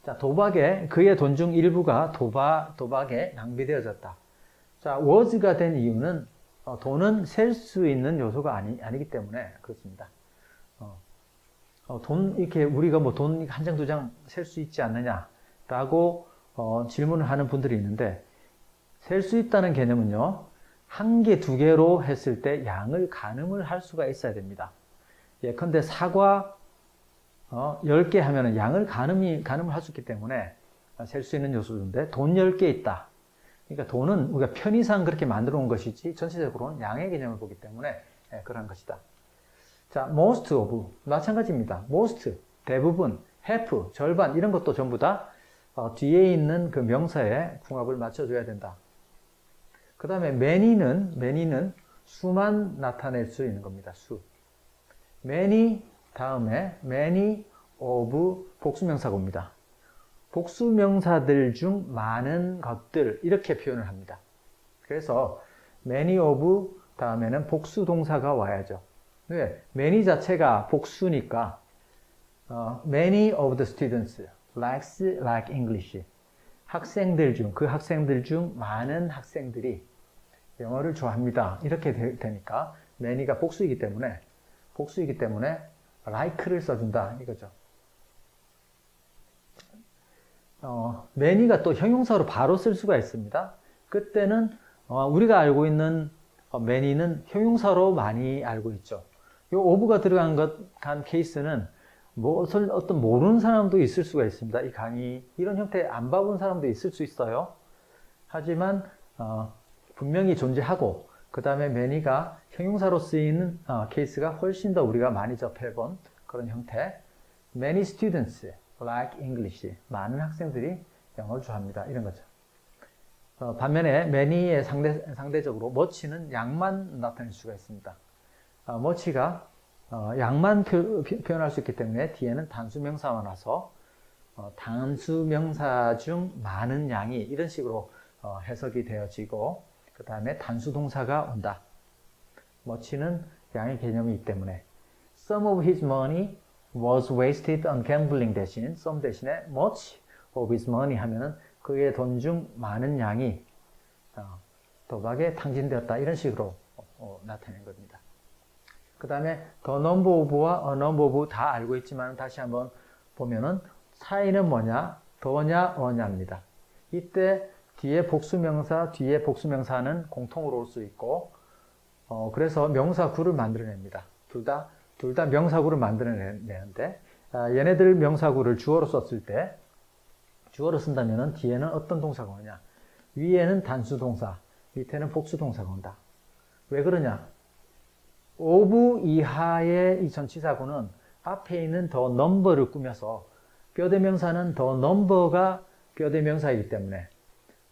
자, 그의 돈 중 일부가 도박에 낭비되어졌다. 자, was가 된 이유는 돈은 셀 수 있는 요소가 아니기 때문에 그렇습니다. 이렇게 우리가 돈 한 장, 두 장 셀 수 있지 않느냐라고 질문을 하는 분들이 있는데, 셀 수 있다는 개념은요, 한 개, 두 개로 했을 때 양을 가늠을 할 수가 있어야 됩니다. 예컨대 사과 10개 하면은 양을 가늠을 할 수 있기 때문에 셀 수 있는 요소인데, 돈 10개 있다. 그러니까 돈은 우리가 편의상 그렇게 만들어 온 것이지 전체적으로는 양의 개념을 보기 때문에 그러한 것이다. 자, most of 마찬가지입니다. most 대부분, half 절반 이런 것도 전부 다 뒤에 있는 그 명사에 궁합을 맞춰줘야 된다. 그 다음에 many는 수만 나타낼 수 있는 겁니다. 수. many 다음에 many of 복수명사가 옵니다. 복수명사들 중 많은 것들 이렇게 표현을 합니다. 그래서 many of 다음에는 복수동사가 와야죠. 왜? many 자체가 복수니까 many of the students like English. 그 학생들 중 많은 학생들이 영어를 좋아합니다. 이렇게 되니까 many가 복수이기 때문에 like를 써준다 이거죠. many가 또 형용사로 바로 쓸 수가 있습니다. 그때는 우리가 알고 있는 many는 형용사로 많이 알고 있죠. 이 of가 들어간 케이스는 어떤 모르는 사람도 있을 수가 있습니다. 이 강의 이런 형태 안 봐본 사람도 있을 수 있어요. 하지만 분명히 존재하고 그 다음에 many가 형용사로 쓰이는 케이스가 훨씬 더 우리가 많이 접해본 그런 형태. Many students like English. 많은 학생들이 영어를 좋아합니다. 이런 거죠. 반면에 many의 상대적으로 much는 양만 나타낼 수가 있습니다. much가 양만 표현할 수 있기 때문에 뒤에는 단수명사만 와서 단수명사 중 많은 양이 이런 식으로 해석이 되어지고 그 다음에 단수동사가 온다. much는 양의 개념이 있기 때문에 some of his money was wasted on gambling 대신 some 대신에 much of his money 하면은 그의 돈 중 많은 양이 도박에 탕진되었다 이런 식으로 나타낸 겁니다. 그 다음에 the number of와 a number of 다 알고 있지만 다시 한번 보면은 차이는 뭐냐? 더냐, 어냐입니다. 이때 뒤에 복수명사는 공통으로 올 수 있고 그래서 명사구를 만들어냅니다. 둘 다 명사구를 만들어내는데 얘네들 명사구를 주어로 썼을 때 주어로 쓴다면은 뒤에는 어떤 동사가 오냐? 위에는 단수동사, 밑에는 복수동사가 온다. 왜 그러냐? of 이하의 이 전치사구는 앞에 있는 the number를 꾸며서 뼈대명사는 the number가 뼈대명사이기 때문에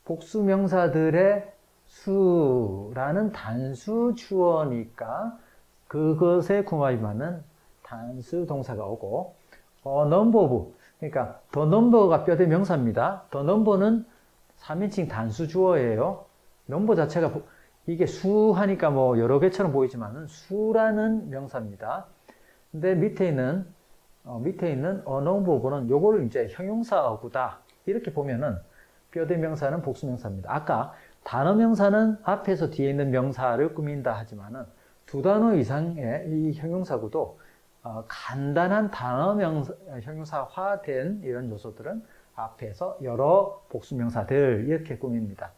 복수명사들의 수라는 단수 주어니까 그것에 궁합이 맞는 단수 동사가 오고 number of 그러니까 the number가 뼈대명사입니다. the number는 3인칭 단수 주어예요. number 자체가 이게 수하니까 여러 개처럼 보이지만은 수라는 명사입니다. 근데 밑에 있는 a number of는 요거를 이제 형용사구다 이렇게 보면은 뼈대명사는 복수명사입니다. 아까 단어명사는 앞에서 뒤에 있는 명사를 꾸민다 하지만은 두 단어 이상의 이 형용사구도 간단한 단어 형용사화된 이런 요소들은 앞에서 여러 복수명사들 이렇게 꾸밉니다.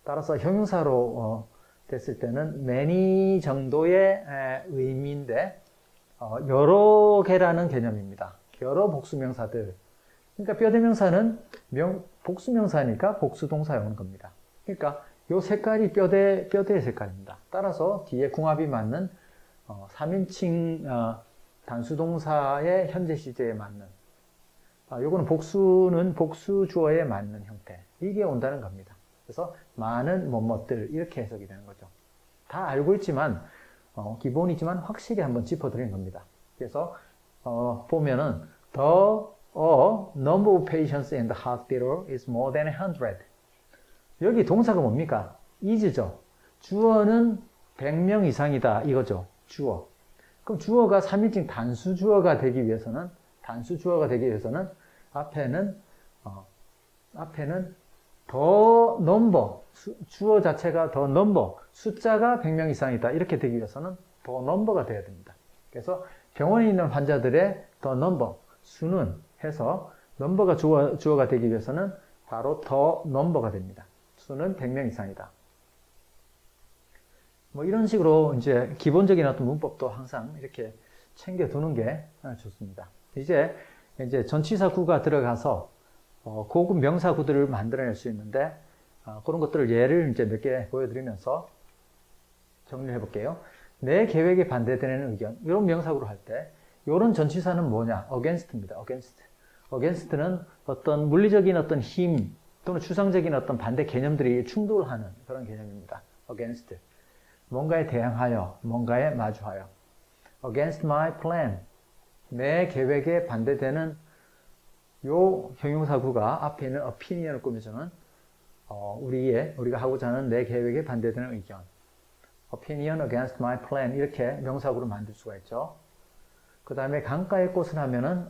따라서 형용사로 됐을 때는 many 정도의 의미인데 여러 개라는 개념입니다. 여러 복수명사들. 그러니까 뼈대명사는 복수명사니까 복수동사에 오는 겁니다. 그러니까 이 색깔이 뼈대의 색깔입니다. 따라서 뒤에 궁합이 맞는 3인칭 단수동사의 현재 시제에 맞는 요거는 복수는 복수 주어에 맞는 형태. 이게 온다는 겁니다. 그래서 많은 뭐뭐들 이렇게 해석이 되는 거죠. 다 알고 있지만 기본이지만 확실히 한번 짚어드리는 겁니다. 그래서 보면은 the number of patients in the hospital is more than 100. 여기 동사가 뭡니까? is죠. 주어는 100명 이상이다 이거죠. 주어. 그럼 주어가 3인칭 단수 주어가 되기 위해서는 앞에는 더 넘버, 주어 자체가 더 넘버, 숫자가 100명 이상이다 이렇게 되기 위해서는 더 넘버가 돼야 됩니다. 그래서 병원에 있는 환자들의 더 넘버, 수는 해서 넘버가 주어가 되기 위해서는 바로 더 넘버가 됩니다. 수는 100명 이상이다. 뭐 이런 식으로 이제 기본적인 어떤 문법도 항상 이렇게 챙겨두는 게 좋습니다. 이제 전치사구가 들어가서 고급 명사구들을 만들어낼 수 있는데 그런 것들을 예를 이제 몇 개 보여드리면서 정리를 해볼게요. 내 계획에 반대되는 의견. 이런 명사구를 할 때 이런 전치사는 뭐냐? against입니다. against는 어떤 물리적인 어떤 힘 또는 추상적인 어떤 반대 개념들이 충돌하는 그런 개념입니다. against. 뭔가에 대항하여, 뭔가에 마주하여. against my plan. 내 계획에 반대되는 요 형용사구가 앞에 있는 opinion을 꾸며주는 우리가 하고자 하는 내 계획에 반대되는 의견. opinion against my plan 이렇게 명사구를 만들 수가 있죠. 그 다음에 강가의 꽃을 하면은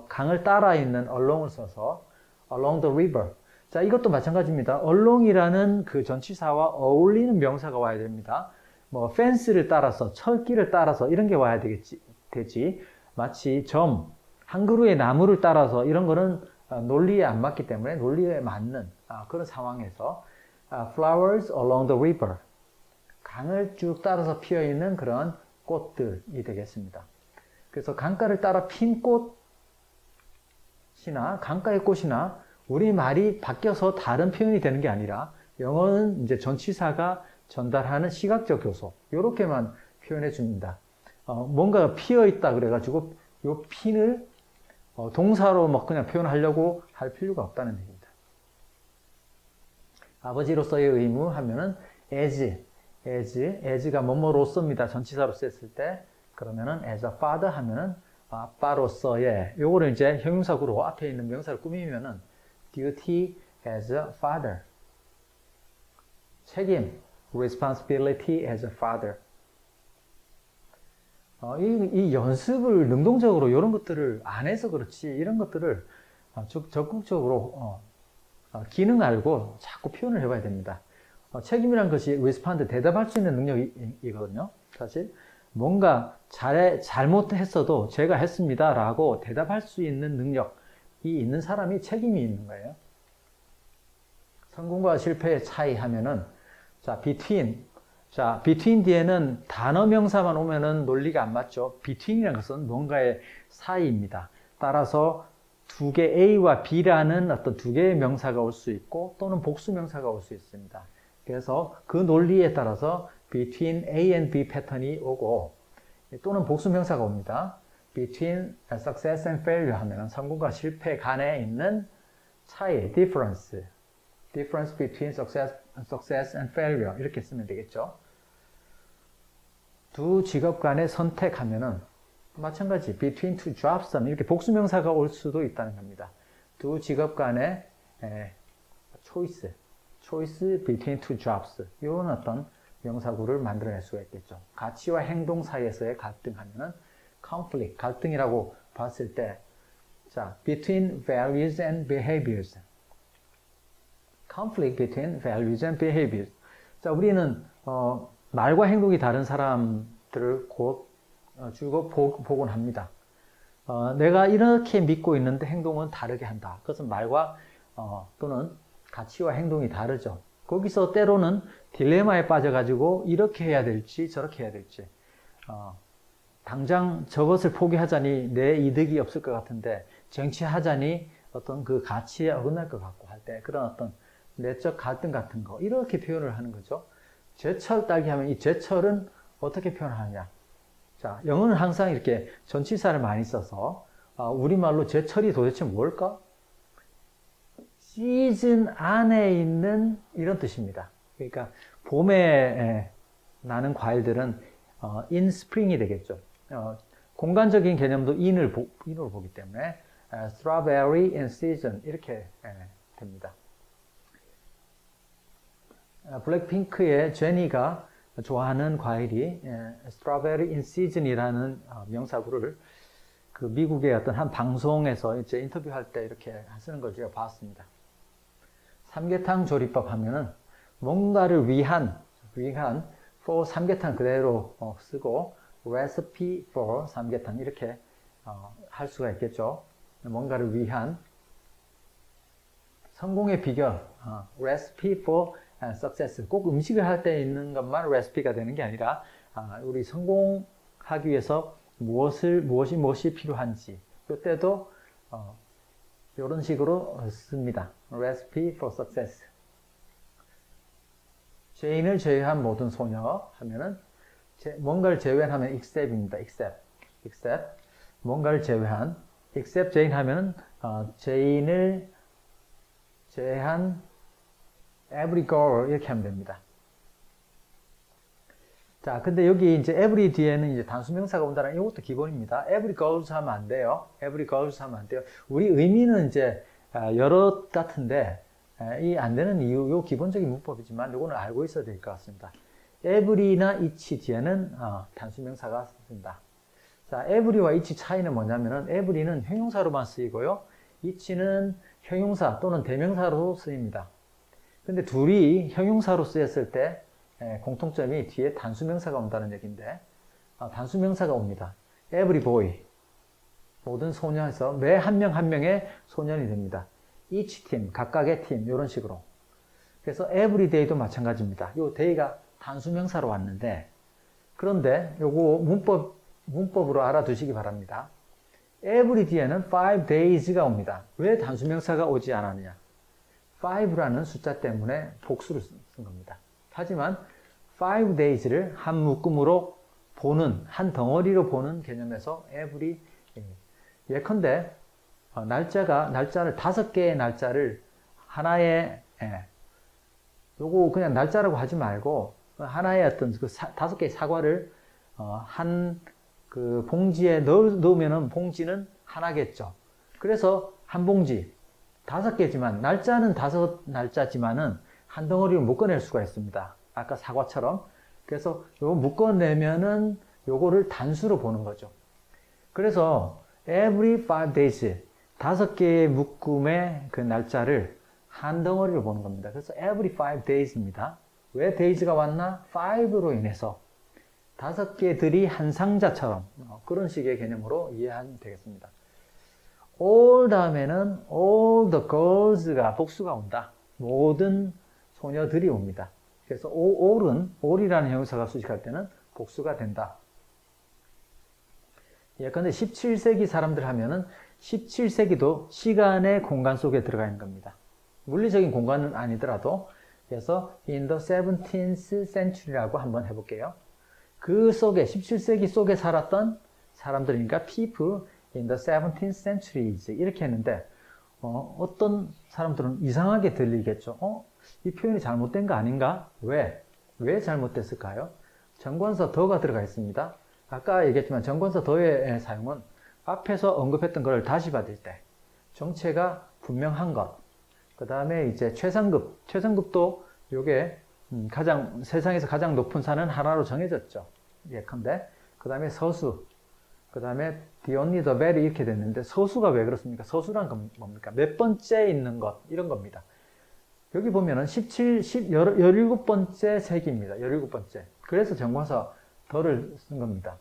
강을 따라 있는 along을 써서 along the river. 자, 이것도 마찬가지입니다. along이라는 그 전치사와 어울리는 명사가 와야 됩니다. 뭐 fence를 따라서, 철길을 따라서 이런 게 와야 되지. 마치 한 그루의 나무를 따라서 이런 거는 논리에 안 맞기 때문에 논리에 맞는 그런 상황에서 flowers along the river. 강을 쭉 따라서 피어있는 그런 꽃들이 되겠습니다. 그래서 강가를 따라 핀 꽃이나 강가의 꽃이나 우리말이 바뀌어서 다른 표현이 되는 게 아니라 영어는 이제 전치사가 전달하는 시각적 요소 이렇게만 표현해 줍니다. 뭔가가 피어 있다 그래가지고 요 핀을 동사로 막 그냥 표현하려고 할 필요가 없다는 얘기입니다. 아버지로서의 의무 하면은 as가 뭐뭐로서입니다. 전치사로 썼을 때 그러면은 as a father 하면은 아빠로서의 요거를 이제 형용사구로 앞에 있는 명사를 꾸미면은 duty as a father. 책임, responsibility as a father. 이 연습을 능동적으로 이런 것들을 안 해서 그렇지 이런 것들을 적극적으로 기능 알고 자꾸 표현을 해봐야 됩니다. 책임이란 것이 respond, 대답할 수 있는 능력이거든요. 사실 뭔가 잘못했어도 제가 했습니다 라고 대답할 수 있는 능력이 있는 사람이 책임이 있는 거예요. 성공과 실패의 차이 하면은 between 뒤에는 단어 명사만 오면은 논리가 안 맞죠. between이라는 것은 뭔가의 사이입니다. 따라서 두 개 A와 B라는 어떤 두 개의 명사가 올 수 있고 또는 복수 명사가 올 수 있습니다. 그래서 그 논리에 따라서 between A and B 패턴이 오고 또는 복수 명사가 옵니다. between success and failure 하면은 성공과 실패 간에 있는 차이, difference between success and failure 이렇게 쓰면 되겠죠. 두 직업 간의 선택하면은 마찬가지 between two jobs 이렇게 복수명사가 올 수도 있다는 겁니다. 두 직업 간의 choice between two jobs 이런 어떤 명사구를 만들어낼 수가 있겠죠. 가치와 행동 사이에서의 갈등하면은 conflict 갈등이라고 봤을 때 between values and behaviors conflict between values and behaviors. 우리는 말과 행동이 다른 사람들을 곧 주고 보곤 합니다. 내가 이렇게 믿고 있는데 행동은 다르게 한다. 그것은 말과 또는 가치와 행동이 다르죠. 거기서 때로는 딜레마에 빠져가지고 이렇게 해야 될지 저렇게 해야 될지 당장 저것을 포기하자니 내 이득이 없을 것 같은데 쟁취하자니 어떤 그 가치에 어긋날 것 같고 할 때 그런 어떤 내적 갈등 같은 거 이렇게 표현을 하는 거죠. 제철 딸기 하면 이 제철은 어떻게 표현하느냐. 자, 영어는 항상 이렇게 전치사를 많이 써서 우리말로 제철이 도대체 뭘까? 시즌 안에 있는 이런 뜻입니다. 그러니까 봄에 나는 과일들은 in spring이 되겠죠. 공간적인 개념도 in으로 보기 때문에 strawberry in season 이렇게 됩니다. 블랙핑크의 제니가 좋아하는 과일이 strawberry in season이라는 명사구를 그 미국의 어떤 한 방송에서 이제 인터뷰할 때 이렇게 쓰는 걸 제가 봤습니다. 삼계탕 조리법 하면은 뭔가를 위한 for 삼계탕 그대로 쓰고 recipe for 삼계탕 이렇게 할 수가 있겠죠. 뭔가를 위한 성공의 비결 recipe for success 꼭 음식을 할 때 있는 것만 레시피가 되는 게 아니라 우리 성공하기 위해서 무엇이 필요한지 이때도 이런 식으로 씁니다. Recipe for success. 죄인을 제외한 모든 소녀 하면은 뭔가를 제외하면 except입니다. except. 뭔가를 제외한 except 죄인 하면은 죄인을 제외한 every girl 이렇게 하면 됩니다. 자, 근데 여기 이제 every 뒤에는 이제 단수명사가 온다는 이것도 기본입니다. every girls 하면 안 돼요. every girls 하면 안 돼요. 우리 의미는 이제 여러 같은데 이 안 되는 이유, 요 기본적인 문법이지만 요거는 알고 있어야 될 것 같습니다. every나 each 뒤에는 단수명사가 쓴다. 자, every와 each 차이는 뭐냐면은 every는 형용사로만 쓰이고요. each는 형용사 또는 대명사로 쓰입니다. 근데 둘이 형용사로 쓰였을 때 공통점이 뒤에 단수명사가 온다는 얘기인데 단수명사가 옵니다. every boy 모든 소녀에서 매 한 명 한 명의 소년이 됩니다. each team 각각의 팀 이런 식으로. 그래서 every day도 마찬가지입니다. 요 day가 단수명사로 왔는데 그런데 요거 문법으로 알아두시기 바랍니다. every 뒤에는 5 days가 옵니다. 왜 단수명사가 오지 않았느냐? 5라는 숫자 때문에 복수를 쓴 겁니다. 하지만 5 days를 한 묶음으로 보는, 한 덩어리로 보는 개념에서 every, 예컨대 날짜를 5개의 날짜를 하나의 요거 그냥 날짜라고 하지 말고 하나의 어떤 그 5개의 사과를 한 그 봉지에 넣으면은 봉지는 하나겠죠. 그래서 한 봉지 5개지만 날짜는 5날짜지만은 한 덩어리를 묶어낼 수가 있습니다. 아까 사과처럼. 그래서 요거 묶어내면은 요거를 단수로 보는 거죠. 그래서 every 5 days 5개의 묶음의 그 날짜를 한 덩어리로 보는 겁니다. 그래서 every 5 days입니다. 왜 days가 왔나? 5로 인해서 5개들이 한 상자처럼 그런 식의 개념으로 이해하면 되겠습니다. all 다음에는 all the girls가 복수가 온다. 모든 소녀들이 옵니다. 그래서 all이라는 형용사가 수식할 때는 복수가 된다. 예컨대 17세기 사람들 하면은 17세기도 시간의 공간 속에 들어가 있는 겁니다. 물리적인 공간은 아니더라도 그래서 in the 17th century라고 한번 해볼게요. 그 속에 17세기 속에 살았던 사람들이니까 people in the 17th centuries 이렇게 했는데 어떤 사람들은 이상하게 들리겠죠. 이 표현이 잘못된 거 아닌가? 왜 잘못됐을까요? 정관사 더가 들어가 있습니다. 아까 얘기했지만 정관사 더의 사용은 앞에서 언급했던 것을 다시 받을 때 정체가 분명한 것. 그 다음에 이제 최상급도 요게 세상에서 가장 높은 산은 하나로 정해졌죠. 예컨대. 그 다음에 서수. 그 다음에 the only the very 이렇게 됐는데 서수가 왜 그렇습니까? 서수란 건 뭡니까? 몇 번째 있는 것 이런 겁니다. 여기 보면은 17번째 세기입니다. 17번째. 그래서 정관사 더를 쓴 겁니다.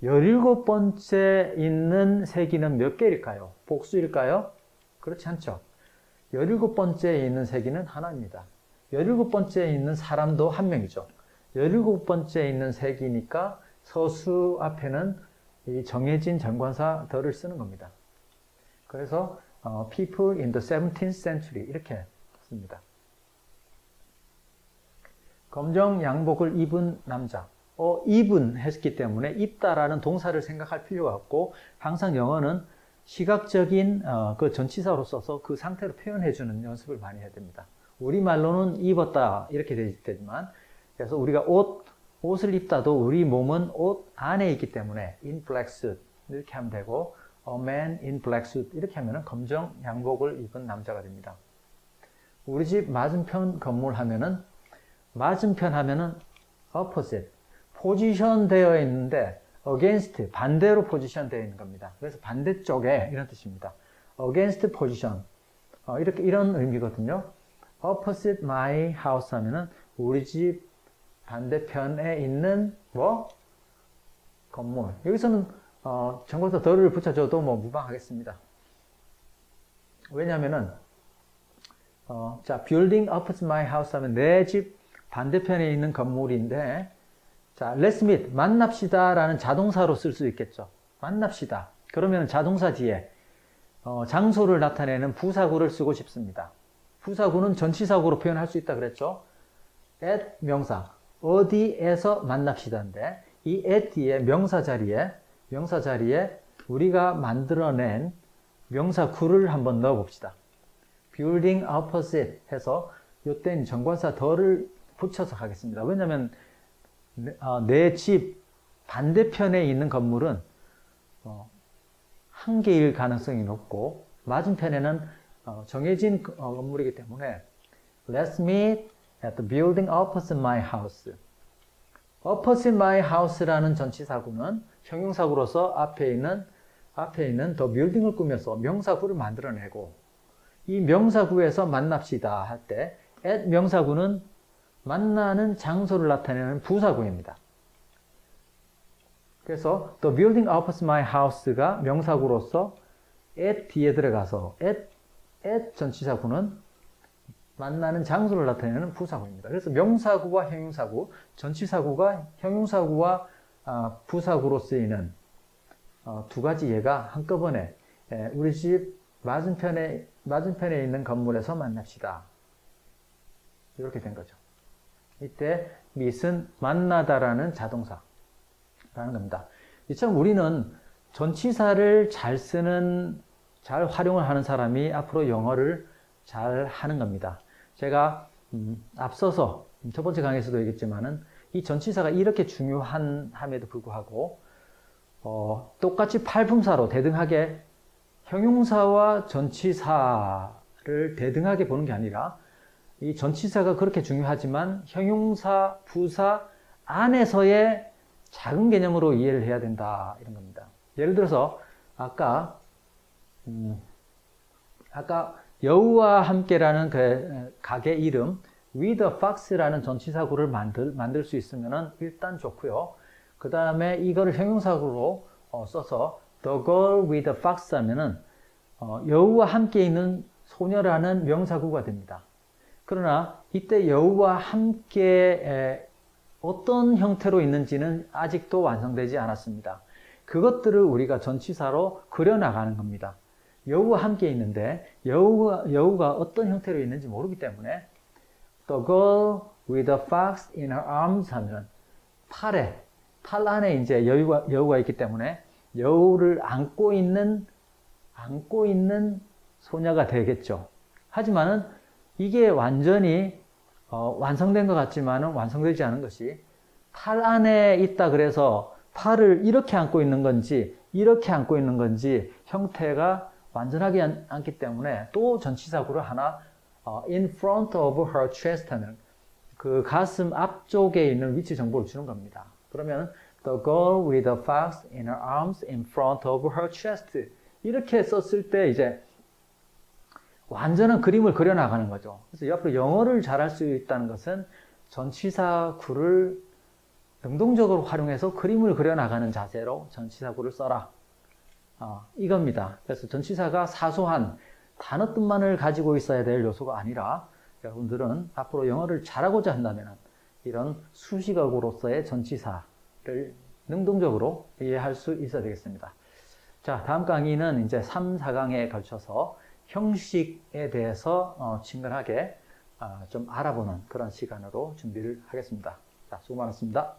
17번째 있는 세기는 몇 개일까요? 복수일까요? 그렇지 않죠. 17번째에 있는 세기는 하나입니다. 17번째에 있는 사람도 한 명이죠. 17번째에 있는 세기니까 서수 앞에는 이 정해진 정관사 더를 쓰는 겁니다. 그래서 people in the 17th century 이렇게 씁니다. 검정 양복을 입은 남자. 입은 했기 때문에 입다라는 동사를 생각할 필요가 없고 항상 영어는 시각적인 그 전치사로 써서 그 상태로 표현해주는 연습을 많이 해야 됩니다. 우리말로는 입었다 이렇게 되지만 그래서 우리가 옷을 입다도 우리 몸은 옷 안에 있기 때문에 in black suit 이렇게 하면 되고 a man in black suit 이렇게 하면 검정 양복을 입은 남자가 됩니다. 우리 집 맞은편 건물 하면은 맞은편 하면은 opposite 포지션 되어 있는데 against 반대로 포지션 되어 있는 겁니다. 그래서 반대쪽에 이런 뜻입니다. against position 이렇게 이런 의미거든요. opposite my house 하면은 우리 집 반대편에 있는 뭐 건물. 여기서는 정관사 더를 붙여줘도 뭐 무방하겠습니다. 왜냐하면은 자 building opposite my house 하면 내 집 반대편에 있는 건물인데 자 let's meet 만납시다 라는 자동사로 쓸 수 있겠죠. 만납시다. 그러면 자동사 뒤에 장소를 나타내는 부사구를 쓰고 싶습니다. 부사구는 전치사구로 표현할 수 있다 그랬죠. at 명사 어디에서 만납시다인데 이 at 뒤에 명사 자리에 우리가 만들어낸 명사구를 한번 넣어 봅시다. building opposite 해서 이때는 정관사 더를 붙여서 하겠습니다. 왜냐하면 내 집 반대편에 있는 건물은 한 개일 가능성이 높고 맞은편에는 정해진 건물이기 때문에 Let's meet at the building opposite my house. opposite my house라는 전치사구는 형용사구로서 앞에 있는 the building을 꾸며서 명사구를 만들어내고 이 명사구에서 만납시다 할 때 at 명사구는 만나는 장소를 나타내는 부사구입니다. 그래서 the building opposite my house가 명사구로서 at 뒤에 들어가서 at 전치사구는 만나는 장소를 나타내는 부사구입니다. 그래서 명사구와 형용사구, 전치사구가 형용사구와 부사구로 쓰이는 두 가지 예가 한꺼번에 우리 집 맞은편에 있는 건물에서 만납시다. 이렇게 된 거죠. 이때 meet은 만나다라는 자동사라는 겁니다. 참 우리는 전치사를 잘 활용을 하는 사람이 앞으로 영어를 잘 하는 겁니다. 제가 앞서서 첫 번째 강의에서도 얘기했지만은 이 전치사가 이렇게 중요함에도 불구하고 똑같이 팔품사로 대등하게 형용사와 전치사를 대등하게 보는 게 아니라 이 전치사가 그렇게 중요하지만 형용사, 부사 안에서의 작은 개념으로 이해를 해야 된다 이런 겁니다. 예를 들어서 아까 여우와 함께라는 그 가게 이름 with a fox라는 전치사구를 만들 수 있으면 일단 좋고요. 그 다음에 이거를 형용사구로 써서 the girl with a fox 하면은 여우와 함께 있는 소녀라는 명사구가 됩니다. 그러나 이때 여우와 함께 어떤 형태로 있는지는 아직도 완성되지 않았습니다. 그것들을 우리가 전치사로 그려나가는 겁니다. 여우와 함께 있는데 여우가 어떤 형태로 있는지 모르기 때문에 The girl with a fox in her arms 하면 팔 안에 이제 여우가 있기 때문에 여우를 안고 있는 소녀가 되겠죠. 하지만은 이게 완전히 완성된 것 같지만은 완성되지 않은 것이 팔 안에 있다 그래서 팔을 이렇게 안고 있는 건지 이렇게 안고 있는 건지 형태가 완전하지 않기 때문에 또 전치사구를 하나 in front of her chest 하는 그 가슴 앞쪽에 있는 위치 정보를 주는 겁니다. 그러면 the girl with a fox in her arms in front of her chest 이렇게 썼을 때 이제 완전한 그림을 그려나가는 거죠. 그래서 옆으로 영어를 잘할 수 있다는 것은 전치사구를 능동적으로 활용해서 그림을 그려나가는 자세로 전치사구를 써라. 이겁니다. 그래서 전치사가 사소한 단어뜻만을 가지고 있어야 될 요소가 아니라 여러분들은 앞으로 영어를 잘하고자 한다면 이런 수식어구로서의 전치사를 능동적으로 이해할 수 있어야 되겠습니다. 자, 다음 강의는 이제 3, 4강에 걸쳐서 형식에 대해서 친근하게 좀 알아보는 그런 시간으로 준비를 하겠습니다. 자, 수고 많았습니다.